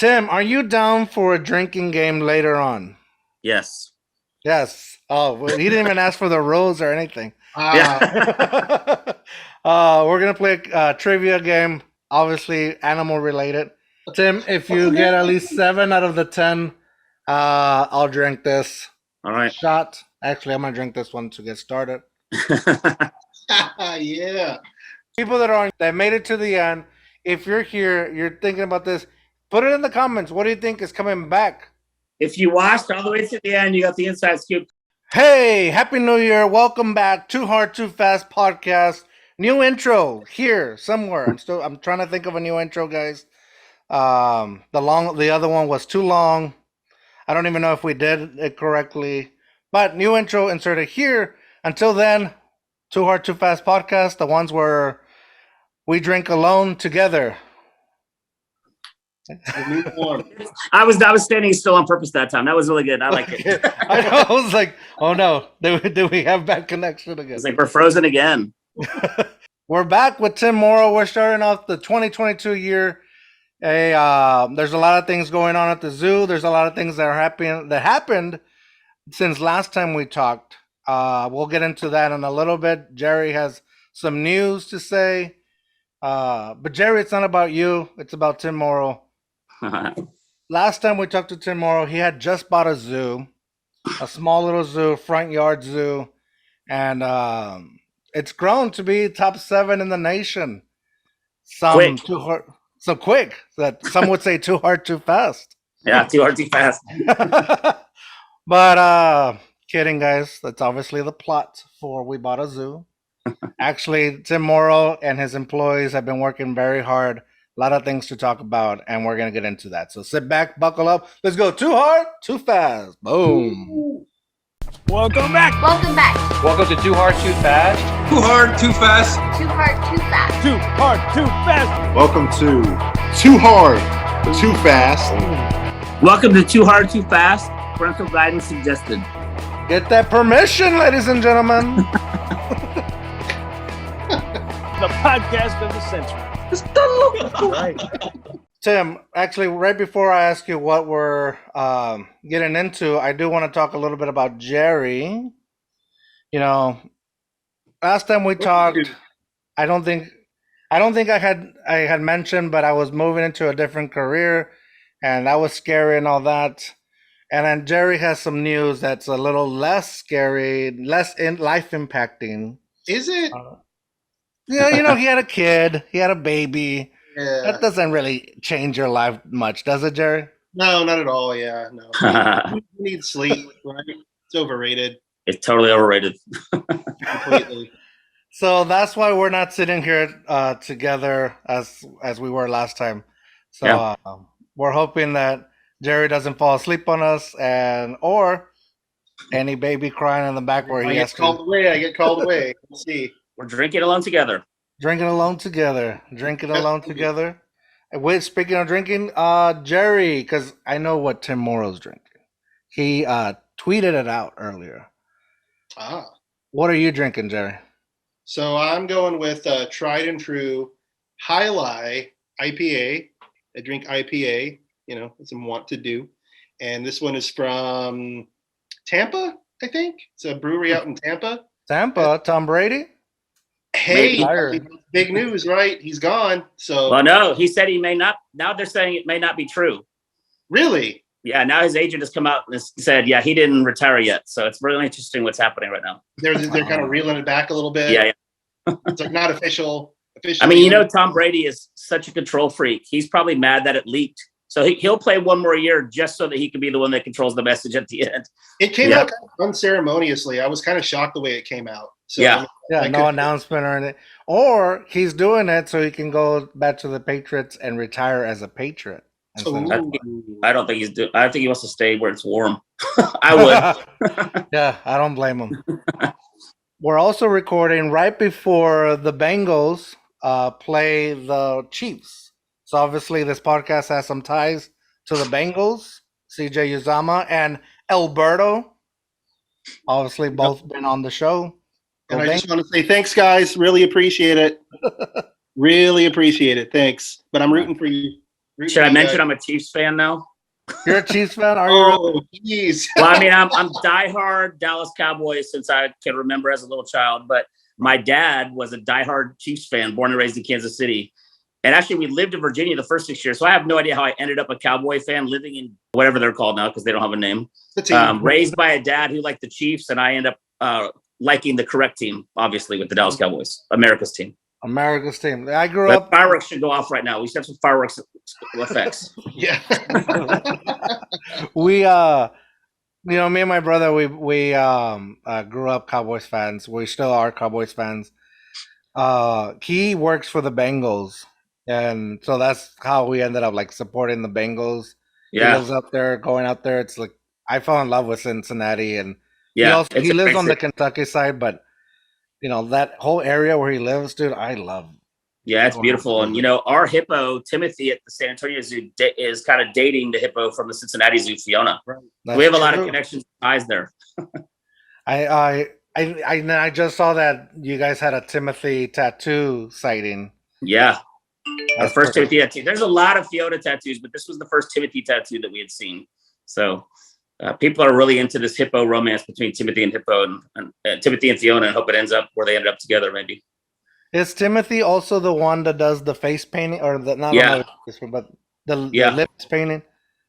Tim, are you down for a drinking game later on? Yes. Yes. Oh, well, he didn't even ask for the rules or anything. Yeah. We're gonna play a trivia game, obviously animal related. Tim, if you get at least 7 out of the 10, I'll drink this. All right. Shot. Actually, I'm gonna drink this one to get started. Yeah. People that made it to the end, if you're here, you're thinking about this, put it in the comments. What do you think is coming back? If you watched all the way to the end, you got the inside scoop. Hey, Happy New Year. Welcome back. Too Hard, Too Fast podcast. New intro here somewhere. I'm trying to think of a new intro, guys. The other one was too long. I don't even know if we did it correctly. But new intro inserted here. Until then, Too Hard, Too Fast podcast, the ones where we drink alone together. I was standing still on purpose that time. That was really good. I like it. I was like, oh no, did we have bad connection again? It's like we're frozen again. We're back with Tim Morrow. We're starting off the 2022 year. There's a lot of things going on at the zoo. There's a lot of things that happened since last time we talked. We'll get into that in a little bit. Gerry has some news to say. But Gerry, it's not about you. It's about Tim Morrow. Last time we talked to Tim Morrow, he had just bought a zoo, a small little zoo, front yard zoo, and it's grown to be top 7 in the nation. Some quick that some would say too hard, too fast. Yeah, too hard, too fast. But kidding, guys. That's obviously the plot for We Bought a Zoo. Actually, Tim Morrow and his employees have been working very hard. A lot of things to talk about, and we're going to get into that. So sit back, buckle up. Let's go. Too hard, too fast. Boom. Welcome back. Welcome back. Welcome to Too Hard, Too Fast. Too hard, too fast. Too hard, too fast. Too Hard, Too Fast. Welcome to Too Hard, Too Fast. Welcome to Too Hard, Too Fast. Parental guidance suggested. Get that permission, ladies and gentlemen. The podcast of the century. Right. Tim, actually, right before I ask you what we're getting into, I do want to talk a little bit about Gerry. You know, last time we talked, I don't think I had mentioned, but I was moving into a different career, and that was scary and all that. And then Gerry has some news that's a little less scary, less life impacting. Is it? Yeah, he had a kid, he had a baby. Yeah. That doesn't really change your life much, does it, Gerry? No, not at all. Yeah, no. You need sleep, right? It's overrated. It's totally overrated. Completely. So that's why we're not sitting here together as we were last time. So Yeah. We're hoping that Gerry doesn't fall asleep on us, or any baby crying in the back where he has to called away. I get called away. Let's see. We're drinking alone together. drinking alone together. Wait, speaking of drinking, Gerry, because I know what Tim Morrow's drinking. He tweeted it out earlier. What are you drinking, Gerry? So I'm going with tried and true Alai IPA. I drink IPA, as I want to do. And this one is from Tampa, I think. It's a brewery out in Tampa. Tampa, Tom Brady? Hey, big news, right? He's gone. So Well, no, he said he may not. Now they're saying it may not be true. Really? Yeah, now his agent has come out and said, yeah, he didn't retire yet. So it's really interesting what's happening right now. They're kind of reeling it back a little bit. Yeah. It's like not official. I mean, Tom Brady is such a control freak. He's probably mad that it leaked. So he'll play one more year just so that he can be the one that controls the message at the end. It came out kind of unceremoniously. I was kind of shocked the way it came out. So, no announcement or anything. Or he's doing it so he can go back to the Patriots and retire as a Patriot. I don't think he's doing. I think he wants to stay where it's warm. I would. Yeah, I don't blame him. We're also recording right before the Bengals play the Chiefs. So obviously this podcast has some ties to the Bengals, CJ Uzama and Alberto. Obviously both been on the show. And I just want to say thanks, guys. Really appreciate it. Really appreciate it. Thanks. But I'm rooting for you. Should I mention I'm a Chiefs fan now? You're a Chiefs fan? Are you? Oh, jeez. Well, I mean, I'm diehard Dallas Cowboys since I can remember as a little child. But my dad was a diehard Chiefs fan, born and raised in Kansas City. And actually, we lived in Virginia the first 6 years. So I have no idea how I ended up a Cowboy fan living in whatever they're called now because they don't have a name. Raised by a dad who liked the Chiefs, and I end up liking the correct team, obviously, with the Dallas Cowboys, America's team. America's team. I grew up. Fireworks should go off right now. We should have some fireworks effects. Yeah. We me and my brother, we grew up Cowboys fans. We still are Cowboys fans. He works for the Bengals, and so that's how we ended up like supporting the Bengals. Yeah. He lives up there, going out there. It's like I fell in love with Cincinnati, and Yeah. he lives on the Kentucky side, but that whole area where he lives, dude, I love. Yeah, it's beautiful. And, our hippo, Timothy, at the San Antonio Zoo is kind of dating the hippo from the Cincinnati Zoo, Fiona. That's we have a lot true. of connections and ties there. I just saw that you guys had a Timothy tattoo sighting. Yeah. Our That's first perfect. Timothy tattoo. There's a lot of Fiona tattoos, but this was the first Timothy tattoo that we had seen. So people are really into this hippo romance between Timothy and Hippo and Timothy and Fiona, and hope it ends up where they ended up together, maybe. Is Timothy also the one that does the face painting, or the not Yeah. only the face, but the Yeah. lips painting?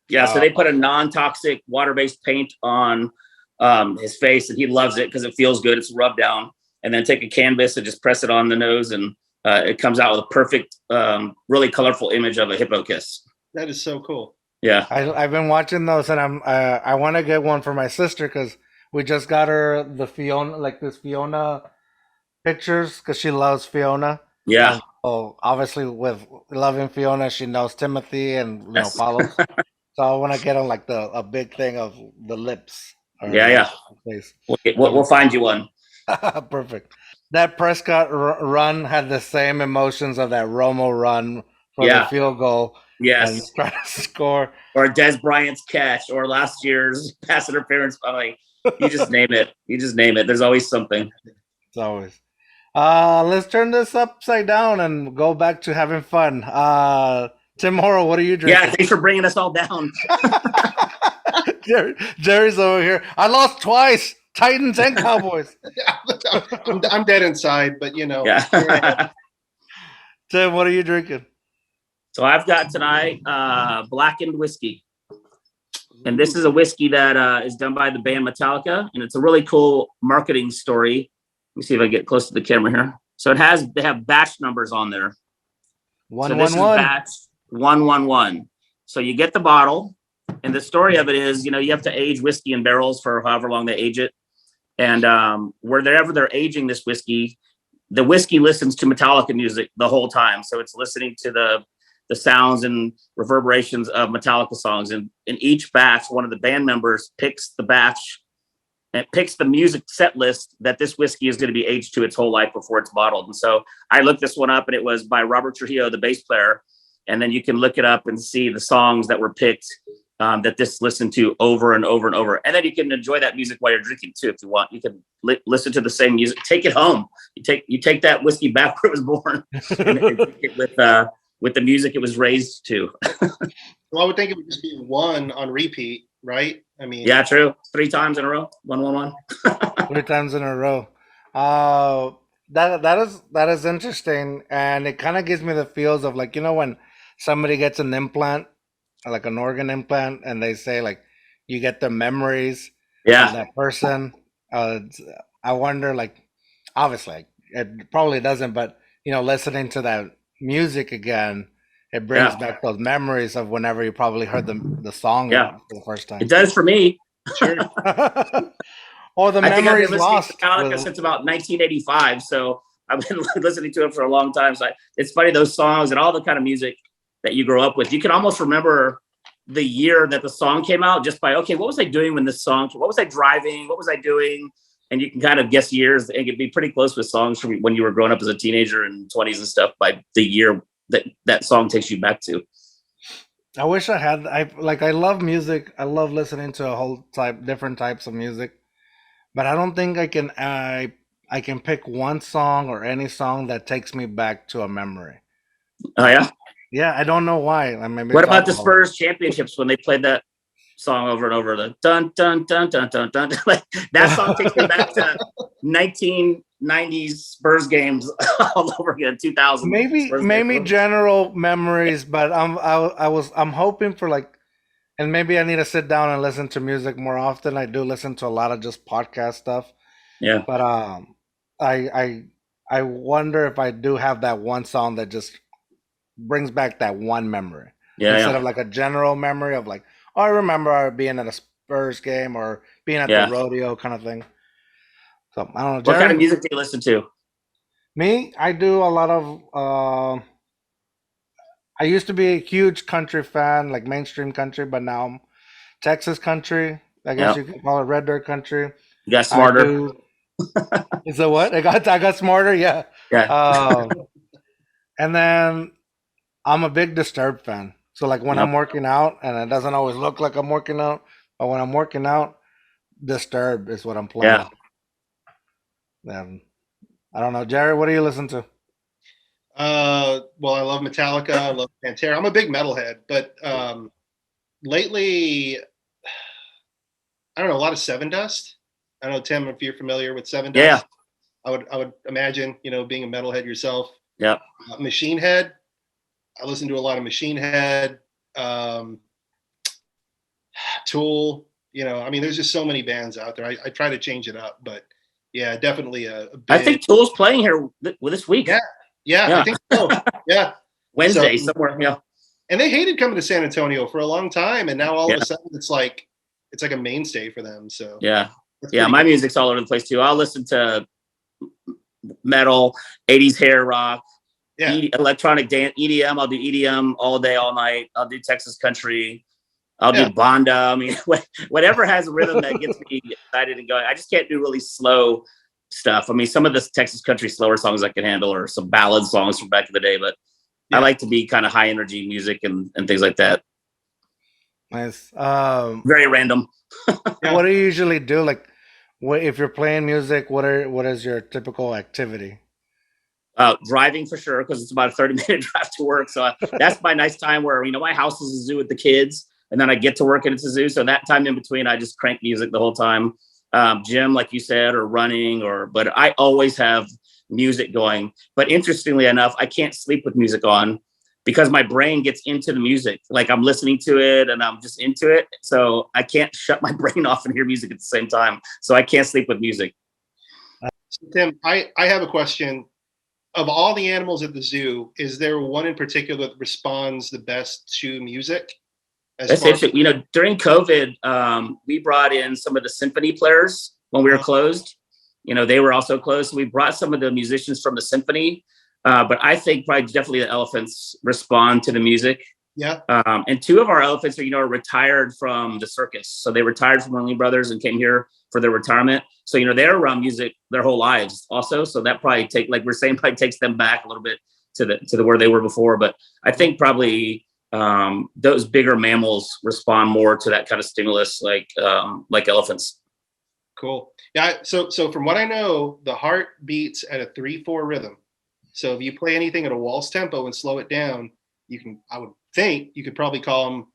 Yeah, so they put a non-toxic water-based paint on his face, and he loves it because it feels good. It's rubbed down, and then take a canvas and just press it on the nose, and it comes out with a perfect, really colorful image of a hippo kiss. That is so cool. Yeah, I've been watching those, and I want to get one for my sister because we just got her the Fiona, like this Fiona pictures, because she loves Fiona. yeah. And so obviously, with loving Fiona, she knows Timothy and Yes. follows. So I want to get on like a big thing of the lips. or Yeah. face. We'll find you one. Perfect. That Prescott run had the same emotions of that Romo run for Yeah. the field goal and Yes, try to score. or Des Bryant's catch, or last year's pass interference. Like, you just name it. You just name it. There's always something. It's always. Let's turn this upside down and go back to having fun. Tim Morrow, what are you Yeah, drinking? thanks for bringing us all down. Jerry's over here. I lost twice. Titans and Cowboys. I'm dead inside, but Yeah. Tim, what are you drinking? So I've got tonight Blackened Whiskey. And this is a whiskey that is done by the band Metallica. And it's a really cool marketing story. Let me see if I get close to the camera here. So they have batch numbers on there. So this is 111. batch 111. So you get the bottle. And the story of it is, you have to age whiskey in barrels for however long they age it. And wherever they're aging this whiskey, the whiskey listens to Metallica music the whole time. So it's listening to the sounds and reverberations of Metallica songs. And in each batch, one of the band members picks the batch and picks the music set list that this whiskey is going to be aged to its whole life before it's bottled. And so I looked this one up, and it was by Robert Trujillo, the bass player. And then you can look it up and see the songs that were picked that this listened to over and over and over. And then you can enjoy that music while you're drinking too, if you want. You can listen to the same music, take it home. You take that whiskey back where it was born and drink it with the music it was raised to. Well, I would think it would just be one on repeat, right? I mean, Yeah, true. 3 times in a row. 111. 3 times in a row. That is interesting, and it kind of gives me the feels of like, when somebody gets an implant, like an organ implant, and they say like you get the memories of Yeah. that person. I wonder, like, obviously it probably doesn't, but listening to that music again, it brings Yeah. back those memories of whenever you probably heard the song Yeah. for the first time. It does for me. sure. Or the I think I've memories been listening lost. to Metallica since about 1985. So I've been listening to it for a long time. So it's funny, those songs and all the kind of music that you grow up with. You can almost remember the year that the song came out just by, okay, what was I doing when this song came? What was I driving? What was I doing? And you can kind of guess years and get be pretty close with songs from when you were growing up as a teenager and 20s and stuff by the year that song takes you back to. I wish I had. I love music. I love listening to a whole different types of music, but I don't think I can. I can pick one song or any song that takes me back to a memory. Oh yeah. Yeah, I don't know why. I mean, What about the Spurs championships when they played that song over and over? The dun dun dun dun dun dun. Like that song takes me back to 1990s Spurs games all over again. 2000. Maybe general memories, but I'm hoping for like, and maybe I need to sit down and listen to music more often. I do listen to a lot of just podcast stuff. Yeah. But I wonder if I do have that one song that just brings back that one memory. Yeah. Instead of like a general memory of like, oh, I remember being at a Spurs game or being at the rodeo kind of thing. So I don't know. What kind of music do you listen to? Me, I do a lot of. I used to be a huge country fan, like mainstream country, but now I'm Texas country. I guess you can call it red dirt country. You got smarter. Is that what I got smarter? Yeah. Yeah. And then I'm a big Disturbed fan. So like when I'm working out, and it doesn't always look like I'm working out, but when I'm working out, Disturbed is what I'm playing. Yeah. I don't know, Jerry. What do you listen to? Well, I love Metallica. I love Pantera. I'm a big metalhead, but lately, I don't know, a lot of Seven Dust. I don't know, Tim, if you're familiar with Seven Dust. Yeah. I would imagine, being a metalhead yourself. Yeah. Machine Head. I listen to a lot of Machine Head. Tool. I mean, there's just so many bands out there. I try to change it up, but yeah, definitely a big... I think Tool's playing here this week. Yeah, I think so. Yeah. Wednesday somewhere. Yeah. And they hated coming to San Antonio for a long time, and now all of a sudden it's like a mainstay for them. So yeah. My music's all over the place too. I'll listen to metal, 80s hair rock, electronic dance, EDM. I'll do EDM all day, all night. I'll do Texas country. I'll do banda. I mean, whatever has a rhythm that gets me excited and going. I just can't do really slow stuff. I mean, some of the Texas country slower songs I can handle, or some ballad songs from back in the day, but I like to be kind of high energy music and things like that. Nice. Very random. What do you usually do? Like, if you're playing music, what is your typical activity? Driving for sure, because it's about a 30-minute drive to work. So that's my nice time where, my house is a zoo with the kids, and then I get to work and it's a zoo. So that time in between, I just crank music the whole time. Gym, like you said, or running, but I always have music going. But interestingly enough, I can't sleep with music on because my brain gets into the music. Like I'm listening to it and I'm just into it. So I can't shut my brain off and hear music at the same time. So I can't sleep with music. So Tim, I have a question. Of all the animals at the zoo, is there one in particular that responds the best to music? That's interesting. During COVID, we brought in some of the symphony players when we were closed. They were also closed. So we brought some of the musicians from the symphony. But I think probably definitely the elephants respond to the music. Yeah. And two of our elephants are retired from the circus. So they retired from Ringling Brothers and came here for their retirement. So, they're around music their whole lives also. So that probably probably takes them back a little bit to the where they were before. But I think probably those bigger mammals respond more to that kind of stimulus, like elephants. Cool. Yeah. So from what I know, the heart beats at a 3/4 rhythm. So if you play anything at a waltz tempo and slow it down, I would think you could probably calm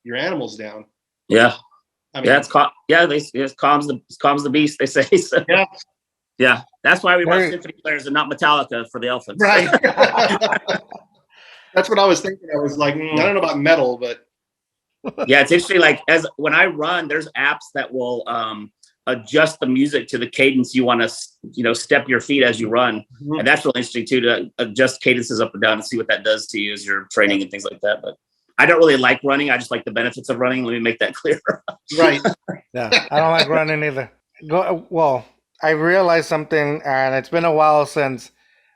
your animals down. Yeah. I mean, it calms the beast, they say. So. Yeah. Yeah. That's why we brought symphony players and not Metallica for the elephants. Right. That's what I was thinking. I was like, I don't know about metal, but yeah, it's interesting. Like when I run, there's apps that will adjust the music to the cadence you want to, step your feet as you run, and that's really interesting too, to adjust cadences up and down and see what that does to you as you're training and things like that. But I don't really like running. I just like the benefits of running. Let me make that clear. Right. Yeah, I don't like running either. Well, I realized something, and it's been a while since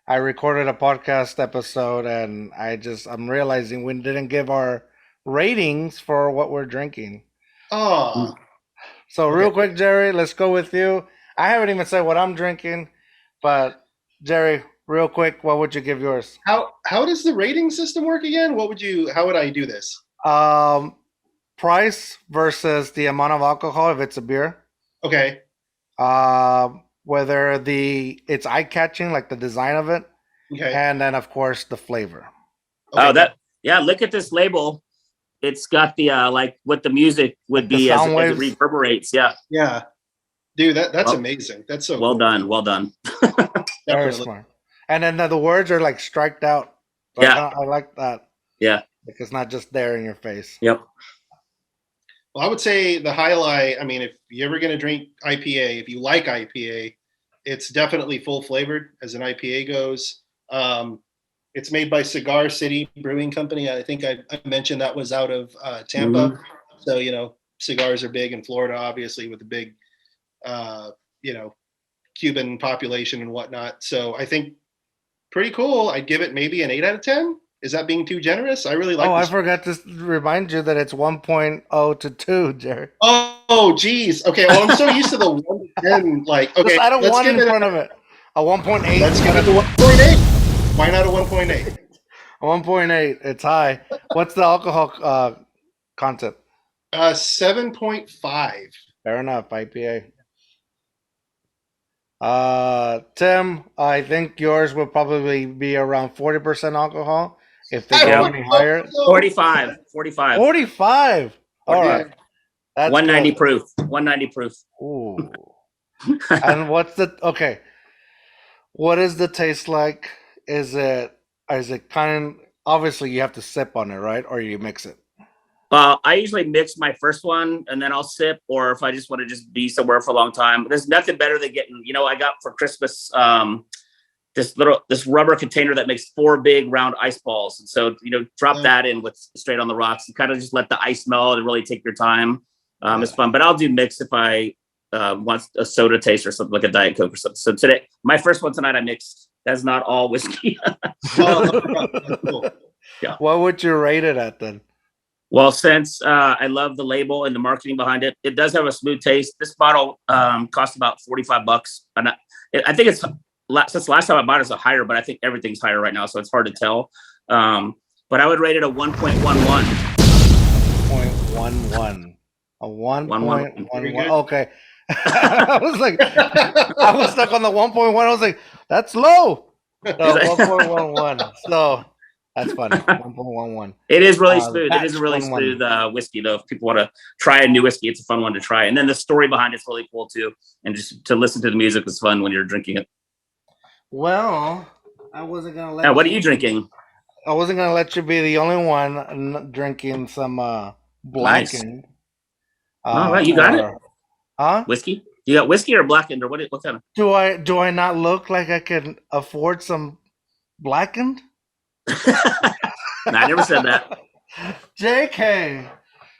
I recorded a podcast episode, and I'm realizing we didn't give our ratings for what we're drinking. Oh. So real quick, Jerry, let's go with you. I haven't even said what I'm drinking, but Jerry, real quick, what would you give yours? How does the rating system work again? How would I do this? Price versus the amount of alcohol if it's a beer. Okay. Whether it's eye-catching, like the design of it. Okay. And then of course the flavor. Okay. Oh, Yeah, look at this label. It's got the like what the music would be as it reverberates. Yeah. Yeah. Dude, that's amazing. That's so well cool. done. Well done. Very smart. And then the words are like striked out. So Yeah. I like that. Yeah. Like it's not just there in your face. Yep. Well, I would say the highlight, I mean, if you're ever going to drink IPA, if you like IPA, it's definitely full flavored as an IPA goes. It's made by Cigar City Brewing Company. I think I mentioned that was out of Tampa. Mm-hmm. So, you know, cigars are big in Florida, obviously, with the big, you know, Cuban population and whatnot. So I think pretty cool. I'd give it maybe an 8 out of 10. Is that being too generous? I really like this. I forgot to remind you that it's 1.0 to 2, Jerry. Oh, geez. Okay, well, I'm so used to the 1 to 10. Like, okay, just add a 1 in front of it. A 1.8. Let's give it a 1.8. Why not a 1.8? A 1.8. It's high. What's the alcohol content? 7.5. Fair enough. IPA. Tim, I think yours will probably be around 40% alcohol. If they go any higher, 45. 45. All right. That's 190 proof. 190 proof. Ooh. And what is the taste like? Is it kind? Obviously, you have to sip on it, right? Or you mix it. I usually mix my first one and then I'll sip, or if I just want to just be somewhere for a long time. There's nothing better than getting, I got for Christmas this rubber container that makes 4 big round ice balls. And so, drop that in with straight on the rocks and kind of just let the ice melt and really take your time. It's fun, but I'll do mix if I want a soda taste or something like a Diet Coke or something. So today, my first one tonight, I mixed. That's not all whiskey. Cool. Yeah. What would you rate it at then? Well, since I love the label and the marketing behind it does have a smooth taste. This bottle cost about $45. And I think it's since the last time I bought it's a higher, but I think everything's higher right now, so it's hard to tell. But I would rate it a 1.11. 0.11. A 1.11. Okay. I was stuck on the 1.1. I was like, that's low. So 1.11. So that's funny. 1.11. It is really smooth. It is a really smooth whiskey, though. If people want to try a new whiskey, it's a fun one to try. And then the story behind it's really cool too. And just to listen to the music is fun when you're drinking it. Well, I wasn't gonna let. Now, what are you drinking? I wasn't gonna let you be the only one drinking some blackened. Nice. All right, you got it. Huh? Whiskey? You got whiskey or blackened or what kind of? Do I not look like I can afford some blackened? No, I never said that. JK.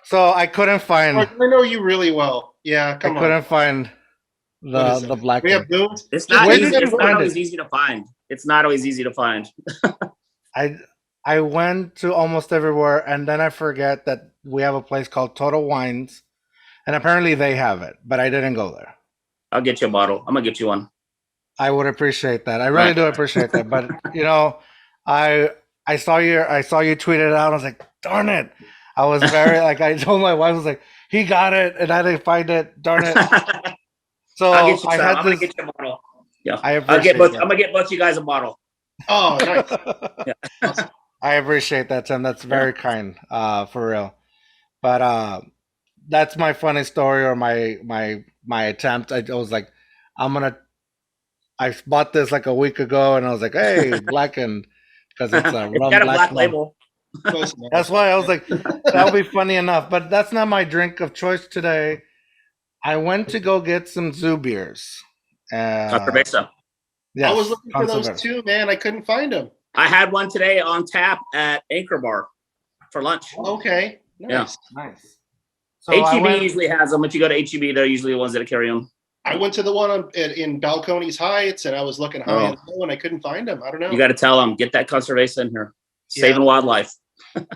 So I couldn't find. I know you really well. Yeah, come on. I couldn't find the blackened. We have booms. It's not easy. It's not always easy to find. It's not always easy to find. I went to almost everywhere, and then I forget that we have a place called Total Wines, and apparently they have it, but I didn't go there. I'll get you a bottle. I'm gonna get you one. I would appreciate that. I really do appreciate that. But I saw you tweet it out. I was like, darn it! I was very I told my wife, I was like, he got it, and I didn't find it. Darn it! So I'm gonna get you a bottle. Yeah, I'm gonna get both you guys a bottle. Oh, nice. Yeah. Awesome. I appreciate that, Tim. That's very kind, for real. But that's my funny story or my attempt. I was like, I bought this like a week ago, and I was like, hey, blackened, because it's a rum got a black rum. label. That's why I was like, that'll be funny enough. But that's not my drink of choice today. I went to go get some zoo beers. Cerveza. I was looking for those too, man. I couldn't find them. I had one today on tap at Anchor Bar for lunch. Okay. Nice. Yeah. Nice. So HEB usually has them. If you go to HEB, they're usually the ones that carry them. I went to the one in Balcones Heights, and I was looking high and low, and I couldn't find them. I don't know. You got to tell them, get that Conservesa in here. Saving wildlife.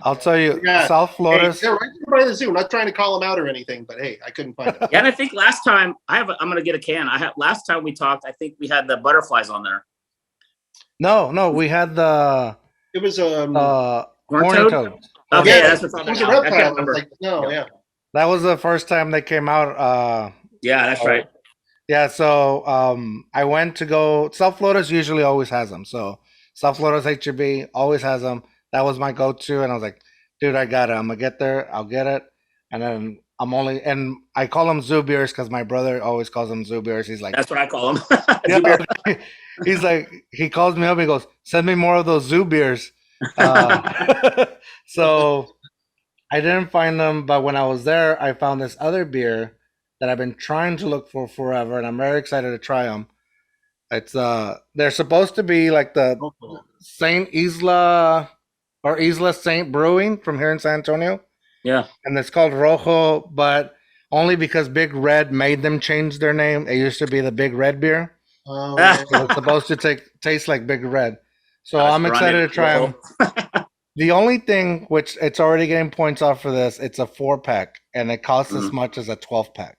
I'll tell you, South Florida. Hey, they're right there by the zoo. I'm not trying to call them out or anything, but hey, I couldn't find them. Yeah, and I think last time I'm going to get a can. Last time we talked, I think we had the butterflies on there. No, we had the. It was horny toad. Okay, that's what's on it there. was a I can't reptile. remember. Yeah. That was the first time they came out. Yeah, that's right. Yeah, so I went to go. South Florida's usually always has them. So South Florida's HEB always has them. That was my go-to, and I was like, dude, I got it. I'm gonna get there. I'll get it, and then and I call them zoo beers because my brother always calls them zoo beers. He's like, That's what I call them. yeah, he's like, he calls me up. He goes, send me more of those zoo beers. So I didn't find them, but when I was there, I found this other beer that I've been trying to look for forever, and I'm very excited to try them. It's they're supposed to be like the Saint Islla or Isla Saint Brewing from here in San Antonio, Yeah. and it's called Rojo, but only because Big Red made them change their name. It used to be the Big Red beer. Oh, It was supposed to taste like Big Red. So Gosh, I'm excited to try them. Rojo. The only thing, which it's already getting points off for this, it's a 4-pack, and it costs as much as a 12-pack.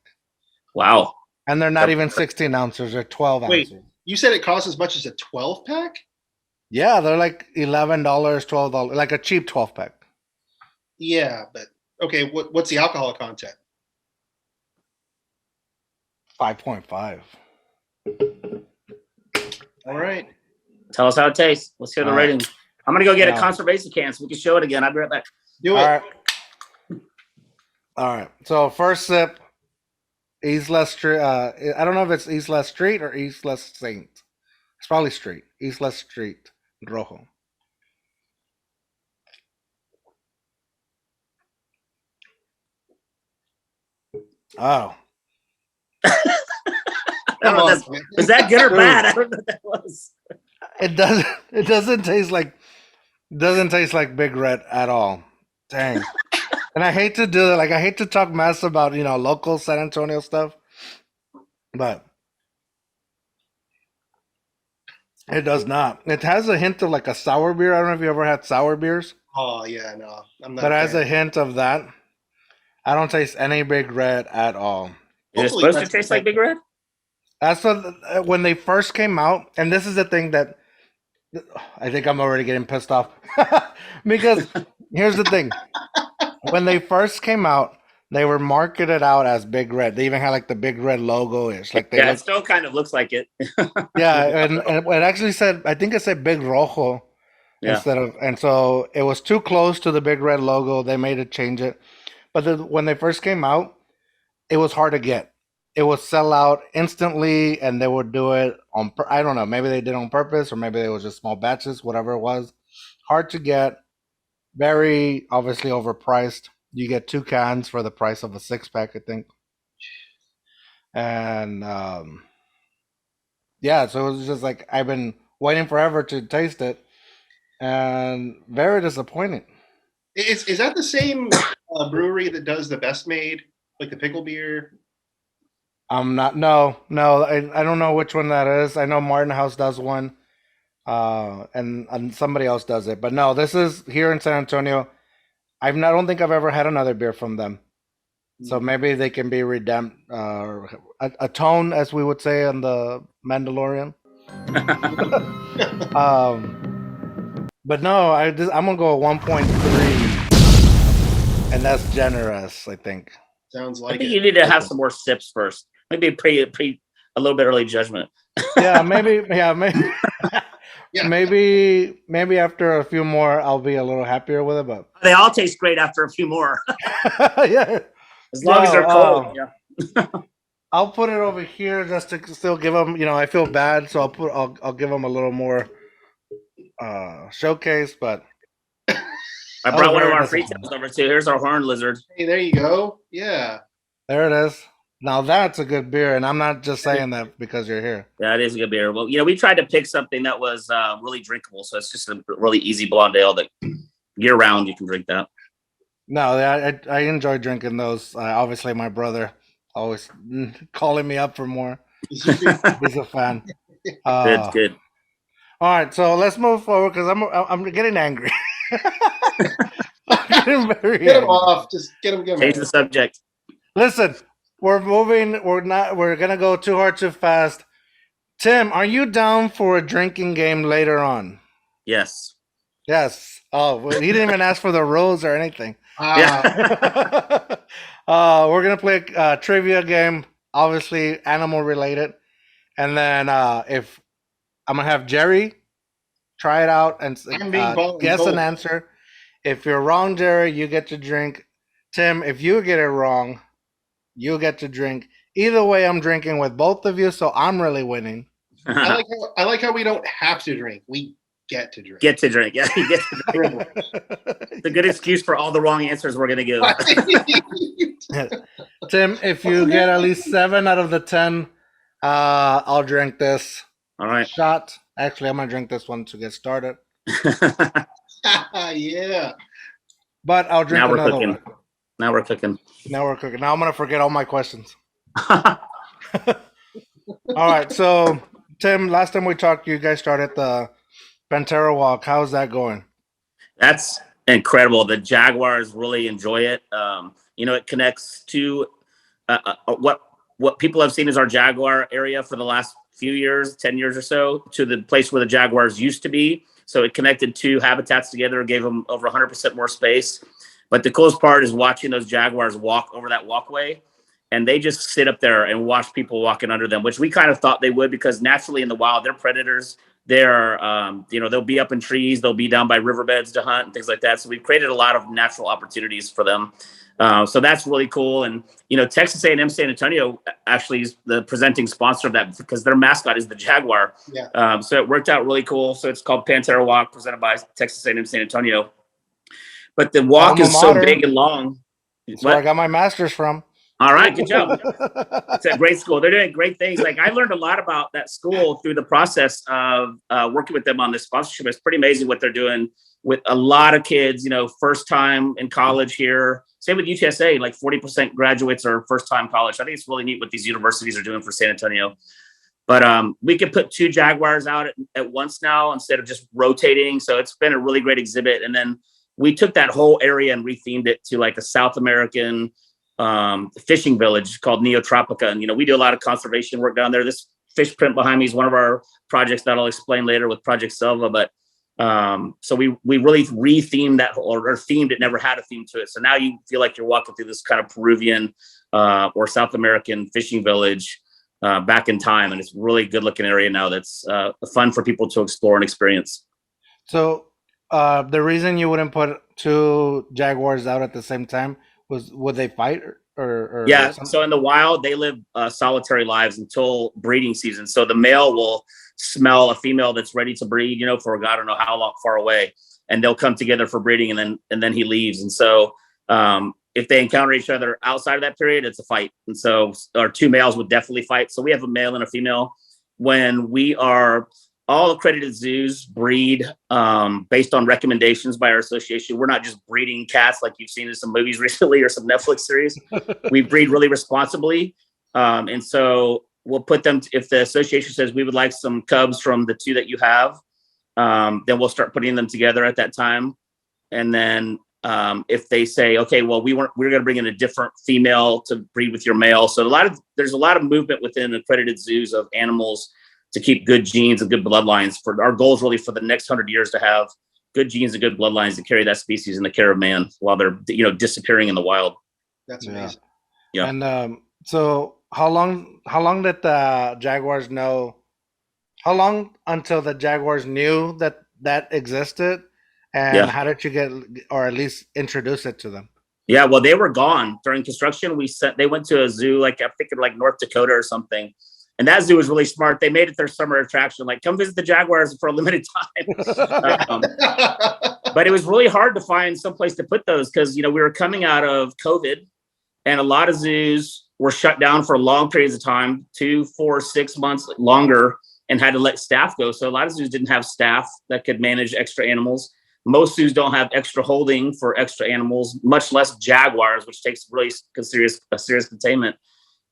Wow. And they're not even 16 ounces; they're 12 Wait. ounces. You said it costs as much as a 12-pack? Yeah, they're like $11, $12, like a cheap 12-pack. Yeah, but okay. What's the alcohol content? 5.5. All right. Tell us how it tastes. Let's hear the All right. rating. I'm gonna go get Yeah. a conservation can so we can show it again. I'll be right back. Do it. All right. All right. So first sip, Isla Street. I don't know if it's Isla Street or Isla Saint. It's probably Street. Isla Street Rojo. Oh, I don't know if that's, is that good or bad? I don't know what that was. it doesn't. It doesn't taste like. Doesn't taste like Big Red at all. Dang. And I hate to do it. Like I hate to talk mess about local San Antonio stuff, but it does not. It has a hint of like a sour beer. I don't know if you ever had sour beers, Oh yeah, no, I'm not. but it has fan. a hint of that. I don't taste any Big Red at all. Is it Hopefully supposed to that's taste like Big Red? That's what when they first came out, and this is the thing that I think I'm already getting pissed off because here's the thing: when they first came out, they were marketed out as Big Red. They even had like the Big Red logo. It's like Yeah, it still kind of looks like it. yeah, and it actually said, I think it said Big Rojo Yeah. instead of, and so it was too close to the Big Red logo. They made it change it, but when they first came out, it was hard to get. It would sell out instantly, and they would do it on. I don't know. Maybe they did it on purpose, or maybe it was just small batches. Whatever it was, hard to get. Very obviously overpriced. You get 2 cans for the price of a 6-pack, I think. And yeah, so it was just like I've been waiting forever to taste it, and very disappointing. Is that the same brewery that does the Best Made, like the pickle beer? I'm not. No, I don't know which one that is. I know Martin House does one, and somebody else does it. But no, this is here in San Antonio. I don't think I've ever had another beer from them. So maybe they can be atone, as we would say on the Mandalorian. But no, I'm gonna go 1.3, and that's generous, I think. Sounds I like think it. you need to have some more sips first. Maybe a little bit early judgment. Yeah, maybe. Yeah, maybe. Yeah. Maybe after a few more, I'll be a little happier with it. But They all taste great after a few more, yeah, as long as they're cold. Yeah. I'll put it over here just to still give them. I feel bad, so I'll give them a little more showcase. But I brought one of our free tails over too. Here's our horned lizard. Hey, there you go. Yeah. there it is. Now that's a good beer, and I'm not just saying that because you're here. Yeah, it is a good beer. Well, we tried to pick something that was really drinkable, so it's just a really easy blonde ale that year round you can drink that. No, I enjoy drinking those. Obviously, my brother always calling me up for more. He's a fan. Good. All right, so let's move forward because I'm getting angry. I'm getting very Get him angry. off. Just get him. Change the subject. Listen, we're moving. We're gonna go too hard, too fast. Tim, are you down for a drinking game later on? Yes. Yes. Oh, well, he didn't even ask for the rules or anything. Yeah. We're gonna play a trivia game, obviously animal related, and then if I'm gonna have Gerry Try it out and I'm being guess an voluntold. answer. If you're wrong, Jerry, you get to drink. Tim, if you get it wrong, you get to drink. Either way, I'm drinking with both of you, so I'm really winning. I like how we don't have to drink. We get to drink. Get to drink. Yeah, you get to drink. It's a good excuse for all the wrong answers we're going to give. Tim, if you get at least 7 out of the 10, I'll drink this All right. shot. Actually, I'm going to drink this one to get started. Yeah. But I'll drink Now we're another cooking. one. Now we're cooking. Now we're cooking. Now I'm going to forget all my questions. All right. So, Tim, last time we talked, you guys started the Pantera Walk. How's that going? That's incredible. The Jaguars really enjoy it. It connects to what people have seen as our Jaguar area for the last few years, 10 years or so, to the place where the Jaguars used to be. So it connected two habitats together, gave them over 100% more space. But the coolest part is watching those Jaguars walk over that walkway, and they just sit up there and watch people walking under them, which we kind of thought they would, because naturally in the wild, they're predators. They're, they'll be up in trees, they'll be down by riverbeds to hunt and things like that. So we've created a lot of natural opportunities for them. So that's really cool. And, Texas A&M San Antonio actually is the presenting sponsor of that, because their mascot is the Jaguar. Yeah. So it worked out really cool. So it's called Pantera Walk, presented by Texas A&M San Antonio. But the walk is so big and long. That's where I got my master's from. All right, good job. It's a great school. They're doing great things. Like, I learned a lot about that school through the process of working with them on this sponsorship. It's pretty amazing what they're doing with a lot of kids, first time in college here. Same with UTSA, like 40% graduates are first time college. I think it's really neat what these universities are doing for San Antonio. But we could put 2 Jaguars out at once now instead of just rotating. So it's been a really great exhibit. And then we took that whole area and rethemed it to like a South American fishing village called Neotropica. And, we do a lot of conservation work down there. This fish print behind me is one of our projects that I'll explain later with Project Selva. But so we really rethemed that, or themed it, never had a theme to it. So now you feel like you're walking through this kind of Peruvian or South American fishing village back in time. And it's a really good looking area now that's fun for people to explore and experience. So the reason you wouldn't put 2 Jaguars out at the same time was, would they fight or yeah, something? so in the wild, they live solitary lives until breeding season. So the male will smell a female that's ready to breed, for God, I don't know how long, far away, and they'll come together for breeding, and then he leaves. And so if they encounter each other outside of that period, it's a fight. And so our 2 males would definitely fight. So we have a male and a female. When we are all accredited zoos breed based on recommendations by our association. We're not just breeding cats like you've seen in some movies recently or some Netflix series. We breed really responsibly. And so we'll put them, if the association says we would like some cubs from the 2 that you have, then we'll start putting them together at that time. And then if they say, okay, well, we're going to bring in a different female to breed with your male. So there's a lot of movement within accredited zoos of animals to keep good genes and good bloodlines. For our goal is really for the next 100 years to have good genes and good bloodlines to carry that species in the care of man while they're disappearing in the wild. That's amazing. Yeah. And so how long did the Jaguars know? How long until the Jaguars knew that existed? And how did you get, or at least introduce it to them? Yeah, well, they were gone during construction. They went to a zoo, like I think in like North Dakota or something. And that zoo was really smart. They made it their summer attraction, like come visit the Jaguars for a limited time. But it was really hard to find someplace to put those because, we were coming out of COVID and a lot of zoos were shut down for long periods of time, 2, 4, 6 months longer, and had to let staff go. So a lot of zoos didn't have staff that could manage extra animals. Most zoos don't have extra holding for extra animals, much less Jaguars, which takes really serious containment.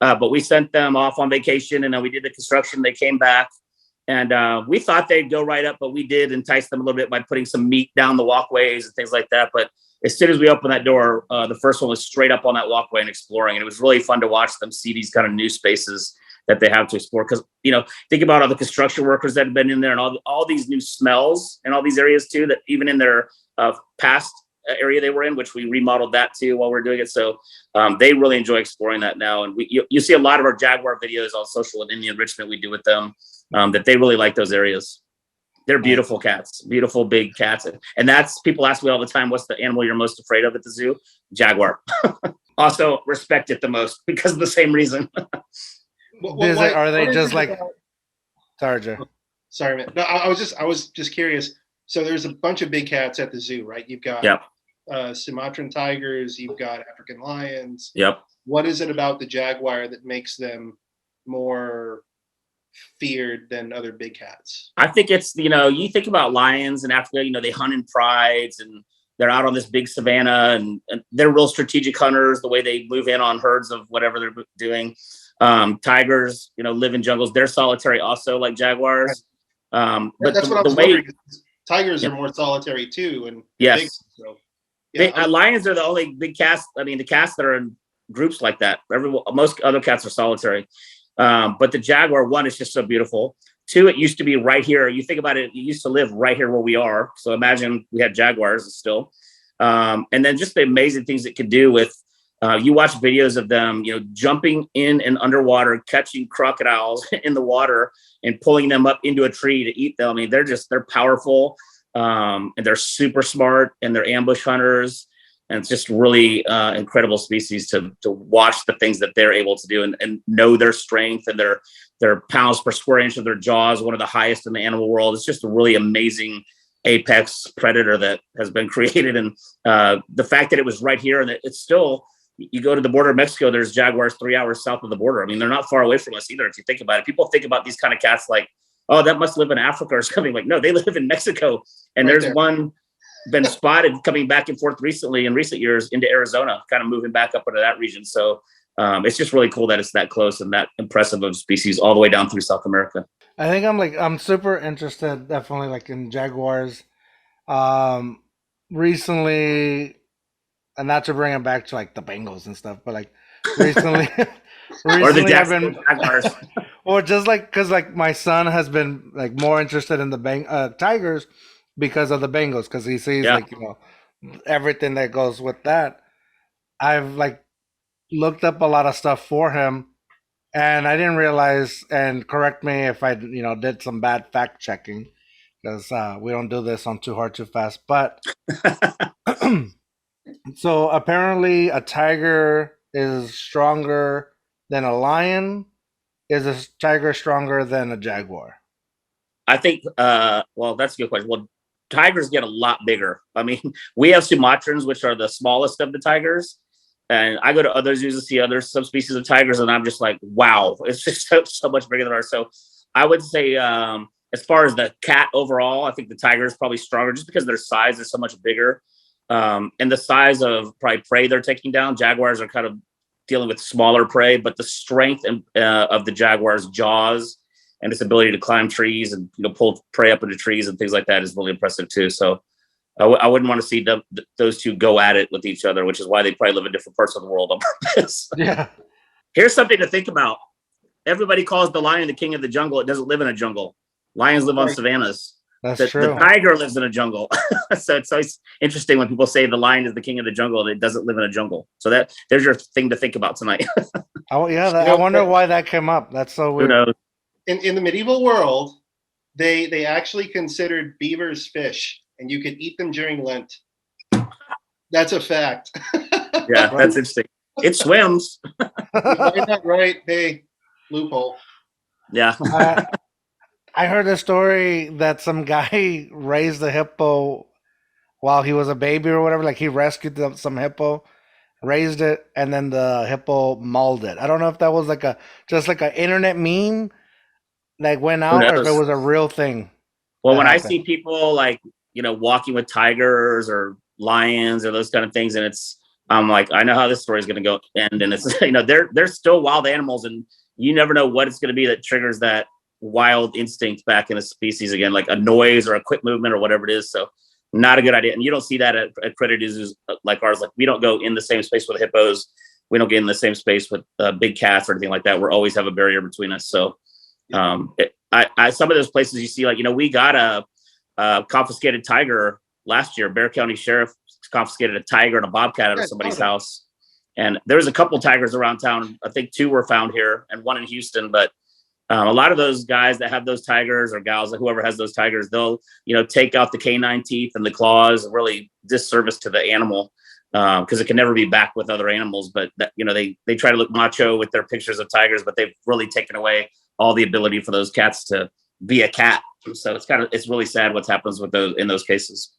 But we sent them off on vacation, and then we did the construction. They came back, and we thought they'd go right up, but we did entice them a little bit by putting some meat down the walkways and things like that. But as soon as we opened that door, the first one was straight up on that walkway and exploring. And it was really fun to watch them see these kind of new spaces that they have to explore. Because, think about all the construction workers that have been in there and all these new smells and all these areas too, that even in their past area they were in, which we remodeled that too while we're doing it. So they really enjoy exploring that now. And you see a lot of our Jaguar videos on social and in the enrichment we do with them, that they really like those areas. They're beautiful cats, beautiful big cats. And that's, people ask me all the time, what's the animal you're most afraid of at the zoo? Jaguar. Also respect it the most because of the same reason. Are they just like? Sorry, Joe. Sorry, man. No, I was just curious. So there's a bunch of big cats at the zoo, right? You've got Sumatran tigers, you've got African lions. Yep. What is it about the jaguar that makes them more feared than other big cats? I think it's, you think about lions in Africa, they hunt in prides and they're out on this big savanna and they're real strategic hunters, the way they move in on herds of whatever they're doing. Tigers, live in jungles. They're solitary also, like jaguars. But that's what I was wondering. Tigers are more solitary too. And yes. Big, so, yeah, lions are the only big cats. I mean, the cats that are in groups like that, most other cats are solitary. But the jaguar, one, is just so beautiful. Two, it used to be right here. You think about it, it used to live right here where we are. So imagine we had jaguars still. And then just the amazing things it could do with, you watch videos of them, jumping in and underwater, catching crocodiles in the water and pulling them up into a tree to eat them. I mean, they're powerful, and they're super smart, and they're ambush hunters. And it's just really incredible species to watch the things that they're able to do and know their strength and their pounds per square inch of their jaws, one of the highest in the animal world. It's just a really amazing apex predator that has been created. And the fact that it was right here and that it's still, you go to the border of Mexico, there's jaguars 3 hours south of the border. I mean, they're not far away from us either. If you think about it, people think about these kind of cats like, oh, that must live in Africa or something. Like, no, they live in Mexico. And right there's there. one been spotted coming back and forth recently in recent years into Arizona, kind of moving back up into that region. So it's just really cool that it's that close and that impressive of species all the way down through South America. I think I'm super interested, definitely, like in jaguars. Recently, and not to bring it back to like the Bengals and stuff, but like recently, Or the I've Jaguars. or just like because like my son has been like more interested in the Tigers because of the Bengals, because he sees like everything that goes with that. I've like looked up a lot of stuff for him, and I didn't realize. And correct me if I did some bad fact checking, because we don't do this on Too Hard Too Fast. But so apparently, a tiger is stronger than a lion. Is a tiger stronger than a jaguar? I think, well, that's a good question. Well, tigers get a lot bigger. I mean, we have Sumatrans, which are the smallest of the tigers. And I go to other zoos to see other subspecies of tigers, and I'm just like, wow, it's just so much bigger than ours. So I would say, as far as the cat overall, I think the tiger is probably stronger just because their size is so much bigger. And the size of probably prey they're taking down. Jaguars are kind of dealing with smaller prey, but the strength of the jaguar's jaws and its ability to climb trees and pull prey up into trees and things like that is really impressive too. So I wouldn't want to see those two go at it with each other, which is why they probably live in different parts of the world on purpose. Yeah. Here's something to think about. Everybody calls the lion the king of the jungle. It doesn't live in a jungle. Lions live on savannas. That's true. The tiger lives in a jungle. So it's always interesting when people say the lion is the king of the jungle and it doesn't live in a jungle. So there's your thing to think about tonight. Oh yeah, I wonder why that came up. That's so weird. Who knows? In the medieval world, they actually considered beavers fish, and you could eat them during Lent. That's a fact. Yeah, that's interesting. It swims. Find that right? Hey, loophole. Yeah. I heard a story that some guy raised a hippo while he was a baby or whatever. Like he rescued some hippo, raised it, and then the hippo mauled it. I don't know if that was just like an internet meme that went out, or if it was a real thing. Well, when I see people like, walking with tigers or lions or those kind of things, and I'm like, I know how this story is going to go end. And it's, they're still wild animals, and you never know what it's going to be that triggers that wild instinct back in a species again, like a noise or a quick movement or whatever it is. So not a good idea. And you don't see that at predators like ours. Like we don't go in the same space with hippos. We don't get in the same space with big cats or anything like that. We always have a barrier between us. So some of those places you see, like, we got a confiscated tiger last year. Bexar County Sheriff confiscated a tiger and a bobcat out of somebody's house. And there was a couple tigers around town. I think 2 were found here and 1 in Houston, but A lot of those guys that have those tigers or gals, whoever has those tigers, they'll, take out the canine teeth and the claws, really disservice to the animal, because it can never be back with other animals. But that, they try to look macho with their pictures of tigers, but they've really taken away all the ability for those cats to be a cat. So it's really sad what happens with those in those cases.